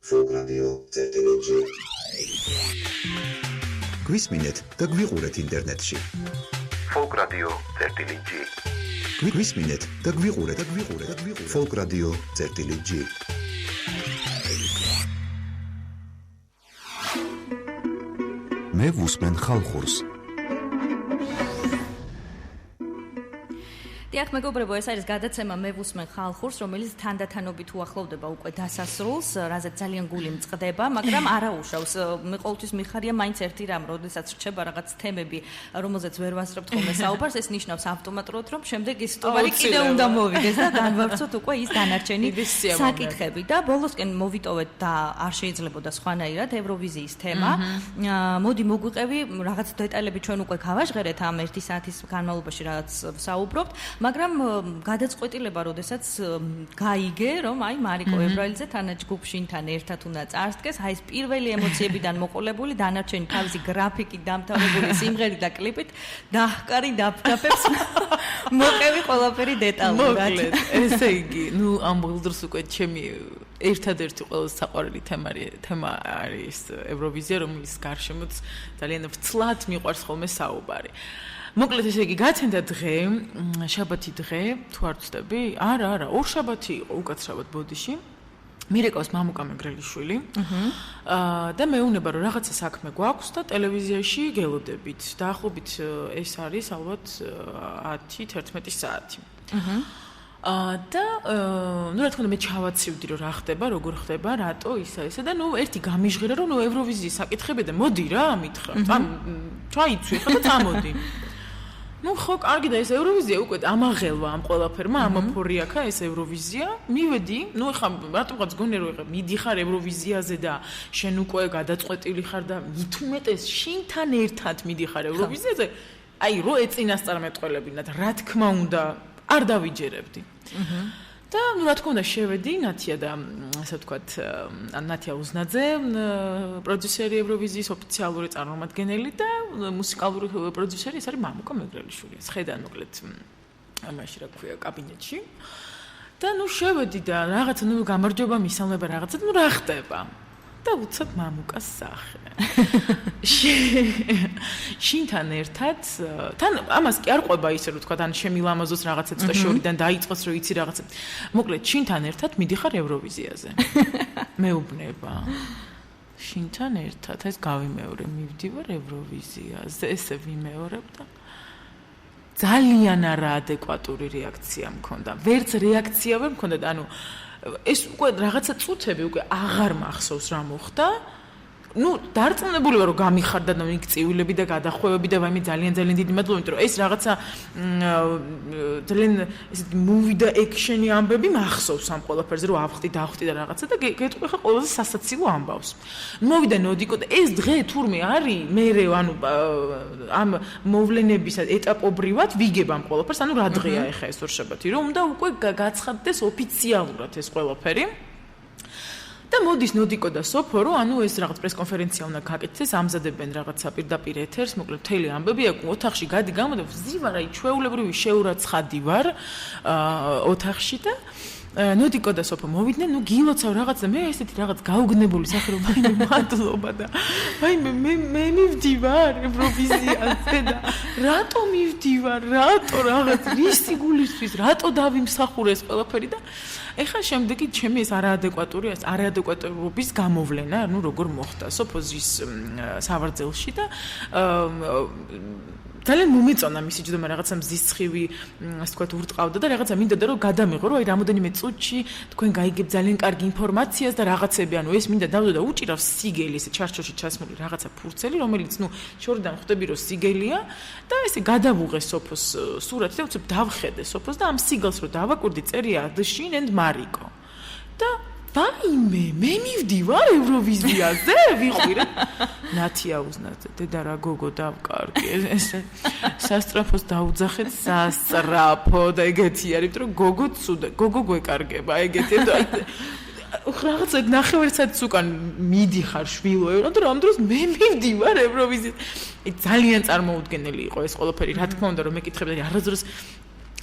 Folk Radio CRTLG. გვისმინეთ და გვიყურეთ ინტერნეტში. Folk Radio CRTLG. გვისმინეთ და გვიყურეთ. Folk Radio CRTLG. მე ვუსმენ ხალხურს. დიახ, მეგობრებო, ეს არის გადაცემა მე ვუსმენ ხალხურს, რომელიც თანდათანობით უახლოვდება უკვე დასასრულს, რაზეც ძალიან გული მწყდება, მაგრამ არა უშავს. მე ყოველთვის მიხარია მაინც ერთი რამ, როდესაც რჩება რაღაც თემები, რომელზეც ვერ ვასწრებთ ხოლმე საუბარს, ეს ნიშნავს ავტომატურად, რომ შემდეგ ის სტუმარი კიდე უნდა მოვიდეს და განვავრცოთ უკვე ის დანარჩენი საკითხები და ბოლოსკენ მოვიტოვეთ და არ შეიძლებოდა სხვანაირად ევროვიზიის თემა. მოდი მოგვიყევი, რაღაც დეტალები ჩვენ უკვე გავაჟღერეთ ამ 1 საათის განმავლობაში, რაც საუბრობთ. მაგრამ გადაწყვეტილება, როდესაც გაიგე, რომ აი მარიკო ებრაელიძე თანაჯგუფშინთან ერთად უნდა წარსდგეს, აი ეს პირველი ემოციებიდან მოყოლებული, დანარჩენი თავისი გრაფიკით დამთავრებული სიმღერით და კლიპით დაჰკარი დაფდაფებს მოყევი ყველაფერი დეტალურად. მოკლედ, ესე იგი, ამ ბოლოს უკვე ჩემი ერთადერთი ყველაზე საყვარელი თემა არის ევროვიზია, რომლის გარშემოც ძალიან ვცლად მიყვარს ხოლმე საუბარი. მოკლედ ესე იგი, გაცენდა დღე, შაბათი დღე, თუ არ ვცდები? არა, ორ შაბათი იყო უკაცრავად ბოდიში. მირეკავს მამუკა მეგრელიშვილი. და მეუბნება, რომ რაღაცა საქმე გვაქვს და ტელევიზიაში გელოდებით. დაახლოებით ეს არის ალბათ 10-11 საათი. და ну რა თქმა უნდა მე ჩავაცივდი რომ რა ხდება, როგორ ხდება, რატო ისა და ერთი გამიჟღერა რომ ევროვიზიის საკითხები და მოდი რა მითხრა. ჩაიცვი ხა და წამოდი. ხო, კარგი და ეს ევროვიზია უკვე ამაღელვა ამ ყველაფერმა, ამაფორიაქა ეს ევროვიზია. მივედი, ეხა რატომღაც გონია რომ ეხა მიდიხარ ევროვიზიაზე და შენ უკვე გადაწყვეტილი ხარ და მithumetes შინთან ერთად მიდიხარ ევროვიზიაზე. აი, რო ეწინასწარმეტყველებინათ, რა თქმა უნდა, არ დავიჯერებდი. და რა თქმა უნდა შევედი ნათია და ასე ვთქვათ ნათია უზნაძე პროდიუსერი ევროვიზიის ოფიციალური წარმომადგენელი და მუსიკალური პროდიუსერი ეს არის მამუკა მეგრელიშვილი. ხედან მოკლედ ამაში რა ქვია კაბინეტში. და შევედი და რაღაცა გამარჯობა მისალმება რაღაცა რა ხდება. და უცებ მამუკას სახე. შინთან ერთად, თან ამას კი არ ყვება ისე რომ თქვა, თან შემილამაზოს რაღაცა ცოტა შორიდან დაიწყოს რომ იცი რაღაცა. მოკლედ, შინთან ერთად მიდიხარ ევროვიზიაზე. მეუბნება. შინთან ერთად ეს გავიმეორე, მივდივარ ევროვიზიაზე, ესე ვიმეორებ და ძალიან არაადეკვატური რეაქცია მქონდა. ვერც რეაქცია ვერ მქონდა, ანუ ეს უკვე რაღაცა წუთები უკვე აღარ მახსოვს რა მოხდა. დარწმუნებული ვარ რომ გამიხარდა და მიქწივილები და გადახვევები და ვაიმე ძალიან დიდი მადლობა, იმიტომ რომ ეს რაღაცა ძალიან ესეთი მუვი და ექშენი ამბები მახსოვს ამ ყველაფერზე რომ ავხდი და რაღაცა და გეტყვი ხა ყველაზე სასაცილო ამბავს. მოვიდა ნოდიკო და ეს დღე თურმე არის მერე ანუ ამ მოვლენების ეტაპობრივად ვიგებ ამ ყველაფერს, ანუ რა დღეა ეხა ეს ორშაბათი, რომ უნდა უკვე გაცხადდეს ოფიციალურად ეს ყველაფერი. და მოდის ნოდიკო და სოფო რომ ანუ ეს რაღაც პრესკონფერენცია უნდა გაკეთდეს, ამზადებენ რაღაცა პირდაპირ ეთერს, მოკლედ მთელი ამბები აქ ოთახში გადი გამოდა ვზივარ აი ჩვეულებრივი შეურაცხადი ვარ ოთახში და ნოდიკო და სოფო მოვიდნენ, გილოცავ რაღაც და მე ესეთი რაღაც გაუგნებული სახე რომ მაინე მადლობა და მაინე მე მივდივარ ევროვიზიაზე და რატო მივდივარ, რატო რაღაც რის გულისთვის, რატო დავიმსახურე ეს ყველაფერი და ეხლა შემდეგი ჩემი ეს არაადეკვატურობის გამოვლენა, როგორ მოხდა სოფოზის სავარძელში და ძალიან მომეწონა მისი ჯდომა რაღაცა მზის ცხივი, ასე ვთქვათ, ურტყავდა და რაღაცა მინდოდა რომ გადამეღო, რომ აი რამოდენიმე წუთში თქვენ გაიგებთ ძალიან კარგი ინფორმაციას და რაღაცები, ანუ ეს მინდა დავდო და უჭირავს სიგელი, ესე ჩარჩოში ჩასმული რაღაცა ფურცელი, რომელიც შორიდან ხვდები რომ სიგელია და ესე გადავუღე სოფოს სურათი და უცებ დავხედე სოფოს და ამ სიგელს რომ დავაკვირდი წერია Shin and Mariko. და ვაიმე, მე მივდივარ ევროვიზიაზე, ვიყვირე. ნათია უზნაძე, დედა რა გოგო დავკარგი, ესე სასტრაფოს დაუძახეთ სასტრაფო და ეგეთი არის, რომ გოგო ცუდა, გოგო გვეკარგება, ეგეთი და რაღაცა ნახევარსაც უკან მიდიხარ შვილო, და ამ დროს მე მივდივარ ევროვიზიაზე. ძალიან წარმოუდგენელი იყო ეს ყველაფერი, რა თქმა უნდა, რომ მეკითხებდი არასდროს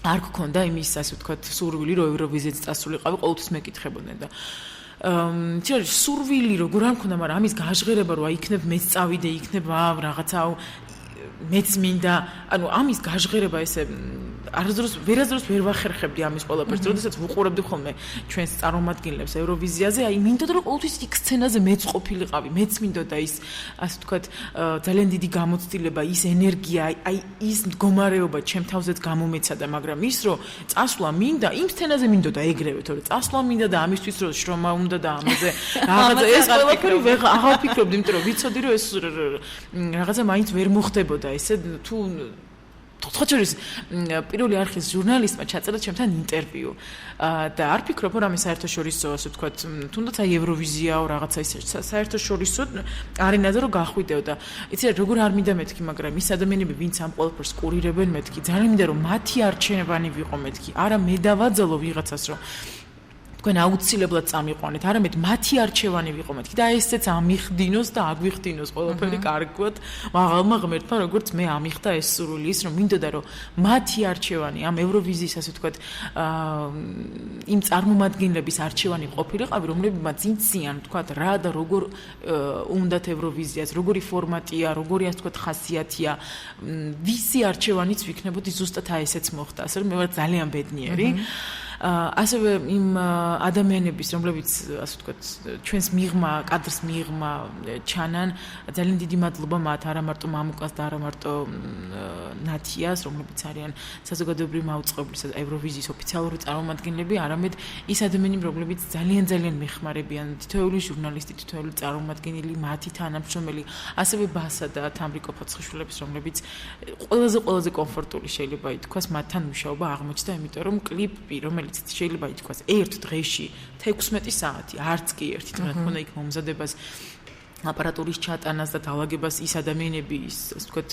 არ გქონდა იმის, ასე ვთქვათ, სურვილი, რომ ევროვიზიაზე წასულიყავი, ყოველთვის მეკითხებოდნენ და შეიძლება სურვილი როგორ არ მქონდა, მაგრამ ამის გაჟღერება რომ აი იქნებ მეც წავიდე, იქნებ რაღაცა მეც მინდა, ანუ ამის გაჟღერება ესე ვერასდროს ვერ ვახერხებდი ამის ყველაფერს, როდესაც ვუყურებდი ხოლმე ჩვენს წარმომადგენლებს ევროვიზიაზე, აი მინდოდა რომ ყოველთვის იქ სცენაზე მეც ყოფილიყავი, მეც მინდოდა ის, ასე ვთქვათ, ძალიან დიდი გამოცდილება, ის ენერგია, აი ის მდგომარეობა ჩემ თავზეც გამომეცადა, მაგრამ ის რომ წასვლა მინდა, იმ სცენაზე მინდოდა ეგრევე, თორე წასვლა მინდა და ამისთვის რომ შრომა უნდა და ამაზე რაღაცა ეს ყველაფერი აღარ ვფიქრობდი, იმიტომ რომ ვიცოდი რომ ეს რაღაცა მაინც ვერ მოხდებოდა, ესე თუ სხვა შორის პირველი არხის ჟურნალისტმა ჩაწერა ჩემთან ინტერვიუ და არ ფიქრობ რომ ამის საერთაშორისო ასე ვთქვათ თუნდაც აი ევროვიზიაო რაღაცა ისე საერთაშორისო არენაზე რომ გახვიდეო და იცი როგორ არ მინდა მეთქი მაგრამ ის ადამიანები ვინც ამ ყველაფერს კურირებენ მეთქი ძალიან მინდა რომ მათი არჩევანი ვიყო მეთქი არა მე დავაძალო ვიღაცას რომ თქვენ აუცილებლად წამიყვანეთ, არამედ მათი არჩევანი ვიყო მეთქი და ესეც ამიხდინოს და აგვიხდინოს ყველაფერი კარგად, მაღალმა ღმერთმა როგორც მე ამიხდა ეს სურვილი ის რომ მინდოდა რომ მათი არჩევანი ამ ევროვიზიის ასე ვთქვათ იმ წარმომადგენლების არჩევანი ყოფილიყავი, რომლებმაც იციან ვთქვათ რა და როგორ უნდათ ევროვიზიას, როგორი ფორმატია, როგორი ასე ვთქვათ ხასიათია, ვისი არჩევანიც ვიქნებოდი ზუსტად აი ესეც მოხდა, ასე რომ მე ვარ ძალიან ბედნიერი. ასევე იმ ადამიანების, რომლებიც ასე ვთქვათ, ჩვენს მიღმა, კადრს მიღმა ჩანან, ძალიან დიდი მადლობა მათ, არა მარტო მამუკას და არა მარტო ნათიას, რომლებიც არიან საზოგადოებრივი მაუწყებლის ევროვიზიის ოფიციალური წარმომადგენლები, არამედ ის ადამიანები, რომლებიც ძალიან მეხმარებიან, თითოეული ჟურნალისტი, თითოეული წარმომადგენელი, მათი თანამშრომელი, ასევე ბასა და თამრიკო ფოცხიშვილების, რომლებიც ყველაზე კომფორტული შეიძლება ითქვას, მათთან მუშაობა აღმოჩნდა, იმიტომ რომ კლიპი, რომელიც შეიძლება ითქვას ერთ დღეში 16 საათი, არც კი ერთი დღე ხონდა იქ მომზადებას აპარატურის ჩატანას და დაალაგებას ის ადამიანები, ასე ვთქვათ,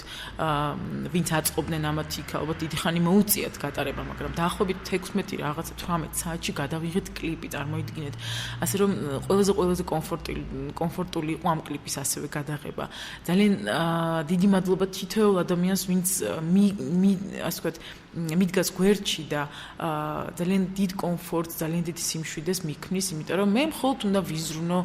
ვინც აწყობდნენ ამათ იქ ალბათ დიდი ხანი მოუწიათ გატარება, მაგრამ დაახლოებით 16 რაღაცა 18 საათში გადავიღეთ კლიპი, წარმოიდგინეთ. ასე რომ ყველაზე კომფორტული იყო ამ კლიპის ასევე გადაღება. ძალიან დიდი მადლობა თითოეულ ადამიანს, ვინც ასე ვთქვათ, მიდგას გვერდში და ძალიან დიდ კომფორტს, ძალიან დიდ სიმშვიდეს მიქმნის, იმიტომ რომ მე მხოლოდ უნდა ვიზრუნო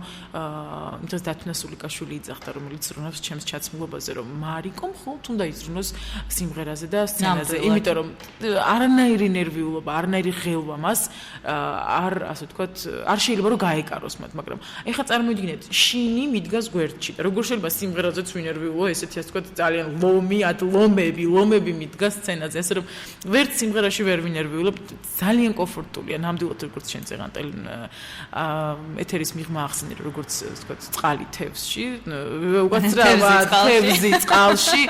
იმას დათვნასული კაშვილი იძახდა, რომელიც ზრუნავს ჩემს ჩაცმულობაზე, რომ მარიკო მხოლოდ უნდა იზრუნოს სიმღერაზე და სცენაზე, იმიტომ რომ არანაირი ნერვიულობა, არანაირი ღელვა მას არ ასე ვთქვათ, არ შეიძლება რომ გაეკაროს მათ, მაგრამ ეხლა წარმოიდგინეთ, შინი მიდგას გვერდში და როგორ შეიძლება სიმღერაზეც ვინერვიულო, ესეთი ასე ვთქვათ, ძალიან ლომები მიდგას სცენაზე, ასე რომ ვერც სიმღერაში ვერ ვინერვიულობ, ძალიან კომფორტულია, ნამდვილად როგორც შენ წეღანტელ ეთერის მიღმა ახსენე, როგორც ვთქვათ, წყალი თევზში, უკაცრავად თევზი წყალში.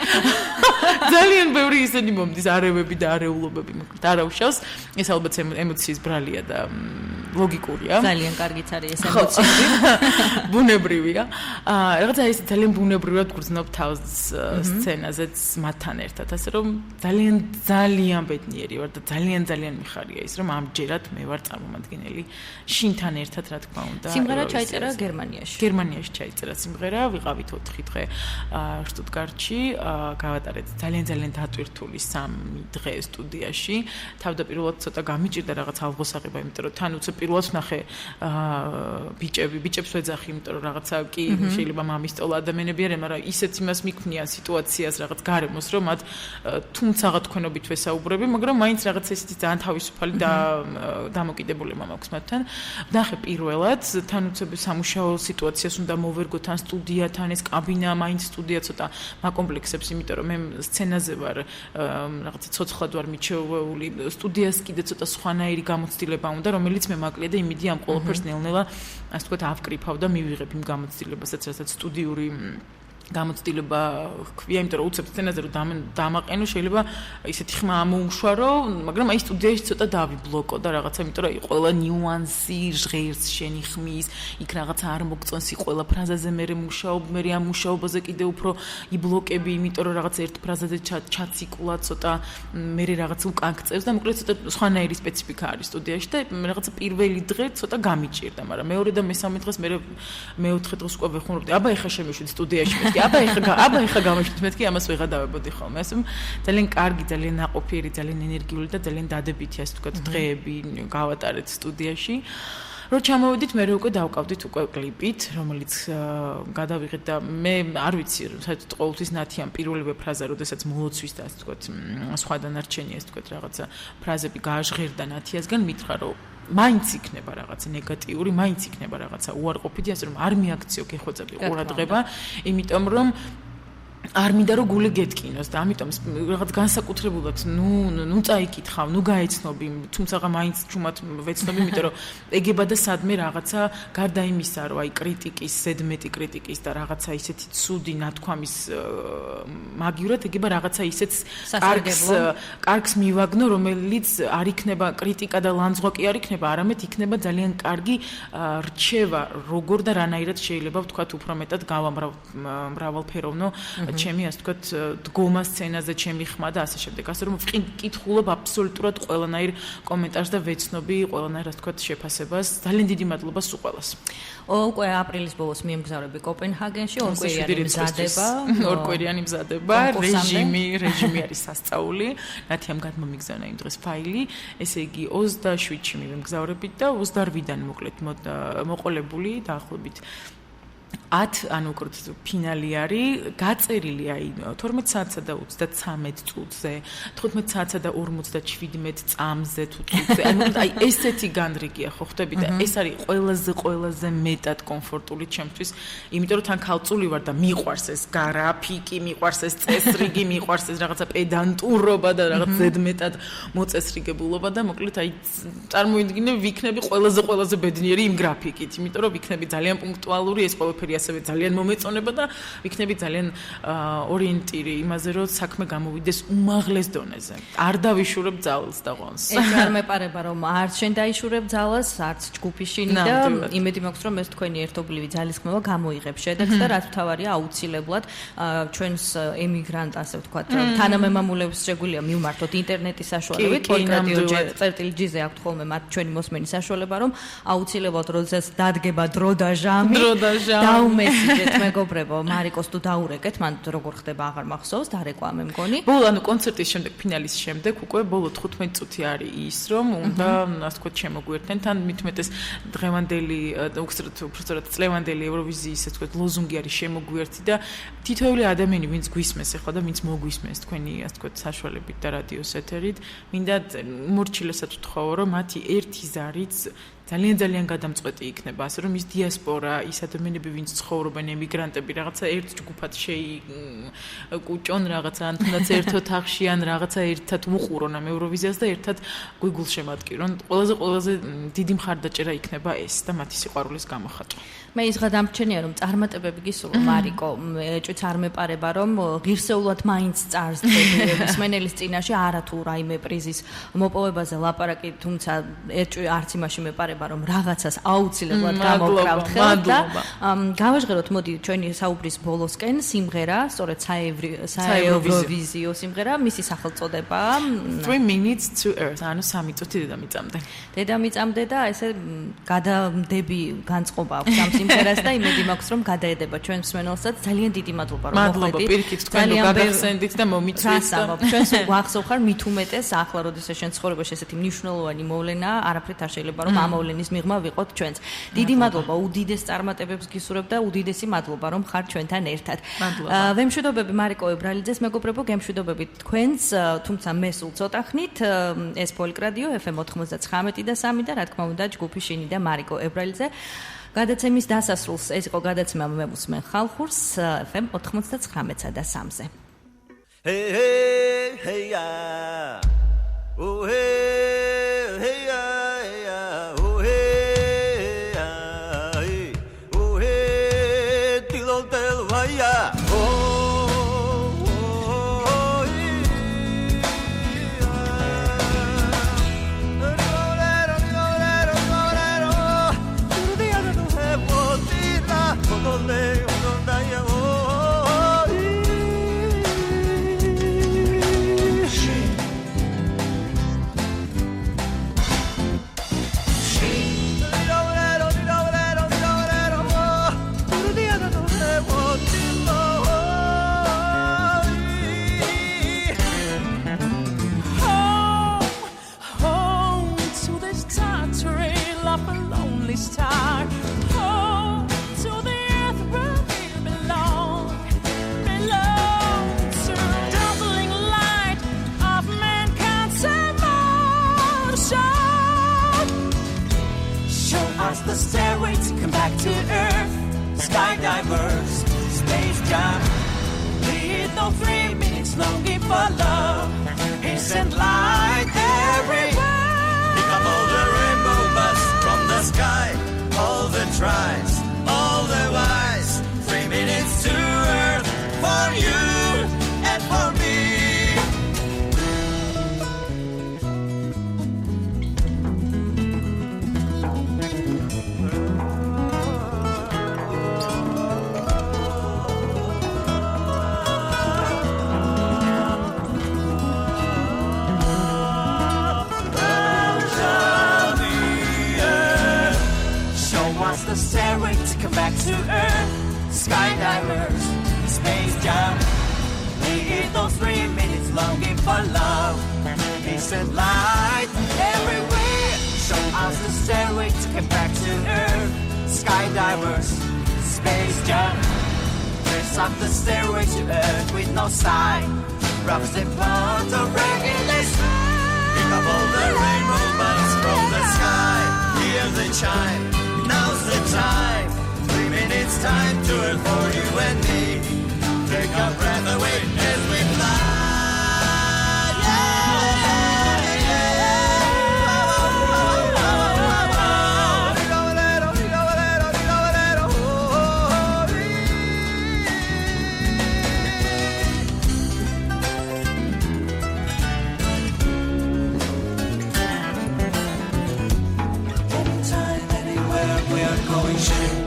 ძალიან ბევრი ისინი მომდის არევები და არეულობები, მაგრამ არ აუშავს. ეს ალბათ ემოციის ბრალია და ლოგიკურია. ძალიან კარგიც არის ეს ემოციები. ბუნებრივია. რაღაცა ეს ძალიან ბუნებრივად გრძნობ თავს სცენაზეც მათთან ერთად, ასე რომ ძალიან ბედნიერი ვარ და ძალიან მიხარია ის, რომ ამჯერად მე ვარ წარმომადგენელი შინთან ერთად, რა თქმა უნდა. სიმღერა ჩაიწერა გერმანიაში. გერმანიაში ჩაიწერა სიმღერა, ვიყავით 4 დღე შტუტგარტში, გავატარეთ ძალიან დატვირთული 3 დღე სტუდიაში. თავდაპირველად ცოტა გამიჭირდა რაღაც ალღოსაღება, იმიტომ რომ თან უცებ პირველად ვნახე ბიჭებს ვეძახი, იმიტომ რომ რაღაცა კი შეიძლება მამისტოლა ადამიანები არიან, მაგრამ ისეთ იმას მიქმნიან სიტუაციას რაღაც გარემოს, რომ მათ თუმცაღა თქვენობით ვესაუბრები, მაგრამ მაინც რაღაც ესეთი ძალიან თავისუფალი და დამოკიდებულება მაქვს მათთან. ვნახე პირველად, თან უცებ სამუშაო სიტუაციას უნდა მოვერგო თან სტუდიათან, ეს კაბინა, მაინც სტუდია ცოტა მაკომპლექსებს, იმიტომ რომ მე სცენაზე ვარ, რაღაცა ცოცხლად ვარ მიჩეული, სტუდიას კიდე ცოტა სხვანაირი გამოცდილება უნდა, რომელიც მე მაკლია და იმედი ამ ყველაფერს ნელ-ნელა, ასე ვთქვათ, ავკრიფავ და მივიღებ იმ გამოცდილებასაც, რასაც სტუდიური გამოცდილება ჰქვია, იმიტომ რომ უცებ სცენაზე რომ დამაყენო შეიძლება ისეთი ხმა ამოუშვა, მაგრამ აი სტუდიაში ცოტა დავიბლოკო და რაღაცა, იმიტომ რომ ყველა ნიუანსი ჟღერს შენი ხმის, იქ რაღაცა არ მოგწონს, ყველა ფრაზაზე მე მუშაობ, მე ამ მუშაობაზე კიდე უფრო იბლოკები, იმიტომ რომ რაღაც ერთ ფრაზაზე ჩაციკლა ცოტა მე რაღაც უკან გწევს და მოკლედ ცოტა სხვანაირი სპეციფიკა არის სტუდიაში და რაღაცა პირველი დღე ცოტა გამიჭირდა, მაგრამ მეორე და მესამე დღეს მე მეოთხე დღეს უკვე ვეხმარობდი, აბა ეხა შემიშვიდე სტუდიაში აბა ეხა გამიშვით მეთქი ამას ვეღადავებოდი ხოლმე. ეს ძალიან კარგი, ძალიან ნაყოფიერი, ძალიან ენერგიული და ძალიან დადებითი ასე ვთქვათ დღეები გავატარეთ სტუდიაში. რო ჩამოვედით, მე უკვე დავკავდით უკვე კლიპით, რომელიც გადავიღეთ და მე არ ვიცი, საერთოდ ყოველთვის ნათიამ პირველივე ფრაზა, როდესაც მოლოცვის და ასე ვთქვათ, სხვა დანარჩენი ასე ვთქვათ, რაღაცა ფრაზები გააჟღერდა ნათიასგან, მითხრა რომ მაინც იქნება რაღაცა ნეგატიური, მაინც იქნება რაღაცა უარყოფითი, ასე რომ არ მიაქციო გეხვეწები ყურადღება, იმიტომ რომ არ მინდა რომ გული გეტკინოს და ამიტომ რაღაც განსაკუთრებულად ნუ წაიკითხავ, ნუ გაეცნობი, თუმცა მაინც ჩუმად ვეცნობი, იმიტომ რომ ეგება და სადმე რაღაცა გარდა იმისა, რომ აი კრიტიკის, ზედმეტი კრიტიკის და რაღაცა ისეთი ცუდი ნათქვამის მაგივრად ეგება რაღაცა ისეთ კარგს მივაგნო, რომელიც არ იქნება კრიტიკა და ლანძღვა კი არ იქნება, არამედ იქნება ძალიან კარგი რჩევა, როგორ და რანაირად შეიძლება ვთქვათ უფრო მეტად გავამრავალფეროვნო ჩემი ასე ვთქვათ დგომა სცენაზე, ჩემი ხმა და ასე შემდეგ. ასე რომ ვკითხულობ აბსოლუტურად ყველანაირ კომენტარს და ვეცნობი ყველანაირ ასე ვთქვათ შეფასებას. ძალიან დიდი მადლობა სულ ყველას. უკვე აპრილის ბოლოს მიემგზავრები კოპენჰაგენში, ორკვირიანი მზადება, რეჟიმი არის სასწაული, რათა ამ გადმომიგზავნა იმ დღეს ფაილი, ესე იგი 27-ში მივემგზავრებით და 28-დან მოკლედ მოყოლებული დაახლოებით 10 ანუ უკეთ ფინალი არის გაწერილი აი 12 საათსა და 33 წუთზე 15 საათსა და 57 წამზე თუ წუთზე აი ესეთი განრიგია ხო ხვდები და ეს არის ყველაზე მეტად კომფორტული ჩემთვის იმიტომ რომ თან ქალწული ვარ და მიყვარს ეს გრაფიკი მიყვარს ეს წესრიგი მიყვარს ეს რაღაცა პედანტურობა და რაღაც ზედმეტად მოწესრიგებულობა და მოკლედ აი წარმოიდგინე ვიქნები ყველაზე ბედნიერი იმ გრაფიკით იმიტომ რომ ვიქნები ძალიან პუნქტუალური ეს ყველაფერი ასევე ძალიან მომეწონება და ვიქნები ძალიან ორიენტირი იმაზე რომ საქმე გამოვიდეს უმაღლეს დონეზე. არ დავიშურებ ძალას და ღონს. ეს არ მეპარება რომ არც შენ დაიშურებ ძალას, არც ჯგუფის შინი და იმედი მაქვს რომ ეს თქვენი ერთობლივი ძალისხმევა გამოიღებს შედეგს და რაც მთავარია აუცილებლად ჩვენს ემიგრანტ ასე ვთქვათ თანამემამულეებს შეგვიძლია მივმართოთ ინტერნეტის საშუალებით polkradio.gr-ზე აქვთ ხოლმე მათ ჩვენი მოსმენის საშუალება რომ აუცილებლად როდესაც დადგება დრო და ჟამი დაუმესიჯეთ მეგობრებო მარიკოს თუ დაურეკეთ მან როგორ ხდება აღარ მახსოვს დარეკვა მე მგონი ბოლო ანუ კონცერტის შემდეგ ფინალის შემდეგ უკვე ბოლო 15 წუთი არის ის რომ უნდა ასე ვთქვათ შემოგვიერთდნენ თან მithumetes დღევანდელი უბრალოდ წლევანდელი ევროვიზიის ასე ვთქვათ ლოზუნგი არის შემოგვიერთი და თითოეული ადამიანი ვინც გვისმენს ახლა და ვინც მოგვისმენს თქვენი ასე ვთქვათ საშუალებით და რადიოს ეთერით მინდა მორჩილესაც ვთხოვო რომ მათი ერთი ზარიც ძალიან გადამწყვეტი იქნება, ასე რომ ის დიასპორა, ის ადამიანები, ვინც ცხოვრობენ ემიგრანტები, რაღაცა ერთ ჯგუფად შეიკუჭონ, რაღაცა ან თუნდაც ერთ ოთახში ან რაღაცა ერთად უყურონ ამ ევროვიზიას და ერთად გვიგულ შემატკივრონ. ყველაზე დიდი მხარდაჭერა იქნება ეს და მათი სიყვარულის გამოხატვა. მე ის გადამრჩენია რომ წარმატებები გისურვო მარიკო, ეჭვიც არ მეპარება რომ ღირსეულად მაინც წარს მსმენელის წინაშე არათუ რაიმე პრიზის მოპოვებაზე ლაპარაკი, თუმცა ეჭვი არც იმაში მეპარება რომ რაღაცას აუცილებლად გამოვკრავთ ხელთ და გავაჟღეროთ მოდი ჩვენი საუბრის ბოლოსკენ სიმღერა, სწორედ საევროვიზიო სიმღერა, მისი სახელწოდება 3 minutes to earth, ანუ 3 წუთი დედამიწამდე. დედამიწამდე და ესე გადამდები განწყობა აქვს ამ სიმღერას და იმედი მაქვს რომ გადაედება ჩვენ მსმენელსაც. ძალიან დიდი მადლობა რომ მოხვედით. მადლობა პირიქით თქვენ რომ გაგახსენდით და მომიწვიეთ და ჩვენს გვახსოვ ხარ მით უმეტეს ახლა როდესაც შენ ცხოვრებაში ესეთი მნიშვნელოვანი მოვლენა არაფრით არ შეიძლება რომ ამოვლენის მიღმა ვიყოთ ჩვენც. დიდი მადლობა უდიდეს წარმატებებს გისურვებ და უდიდესი მადლობა რომ ხარ ჩვენთან ერთად. ვემშვიდობები მარიკო ებრალიძეს მეგობრებო, გემშვიდობები თქვენს, თუმცა მე სულ ცოტა ხნით ეს პოლკრადიო FM 99 და 3 და რა თქმა უნდა ჯგუფი შინი და მარიკო ებრალიძე. გადაცემის დასასრულს ეს იყო გადაცემა მე უსმენ ხალხურს FM 99-სა და 3-ზე. Hey hey hey ya. Oh hey hey ya. Oh hey ya. Oh hey tilo tel vaya. The stairway to come back to earth, skydivers, space jam, the need no 3 minutes longing for love. He sent light everywhere. Pick up all the rainbow bus from the sky. All the tries, all the whys. 3 minutes to earth for you and for me. The stairway to come back to Earth. Skydivers, space jump. Need those 3 minutes longing for love. Peace and light everywhere. Show us the stairway to come back to Earth. Skydivers, space jump. Trace up the stairway to Earth with no sign. Rocks and clouds are breaking the sky. Pick up all the rainbow buds from the sky. Hear the chime. Now's the time, 3 minutes time to earn for you and me. Take our breath away as we fly. Anytime, anywhere, we are going straight.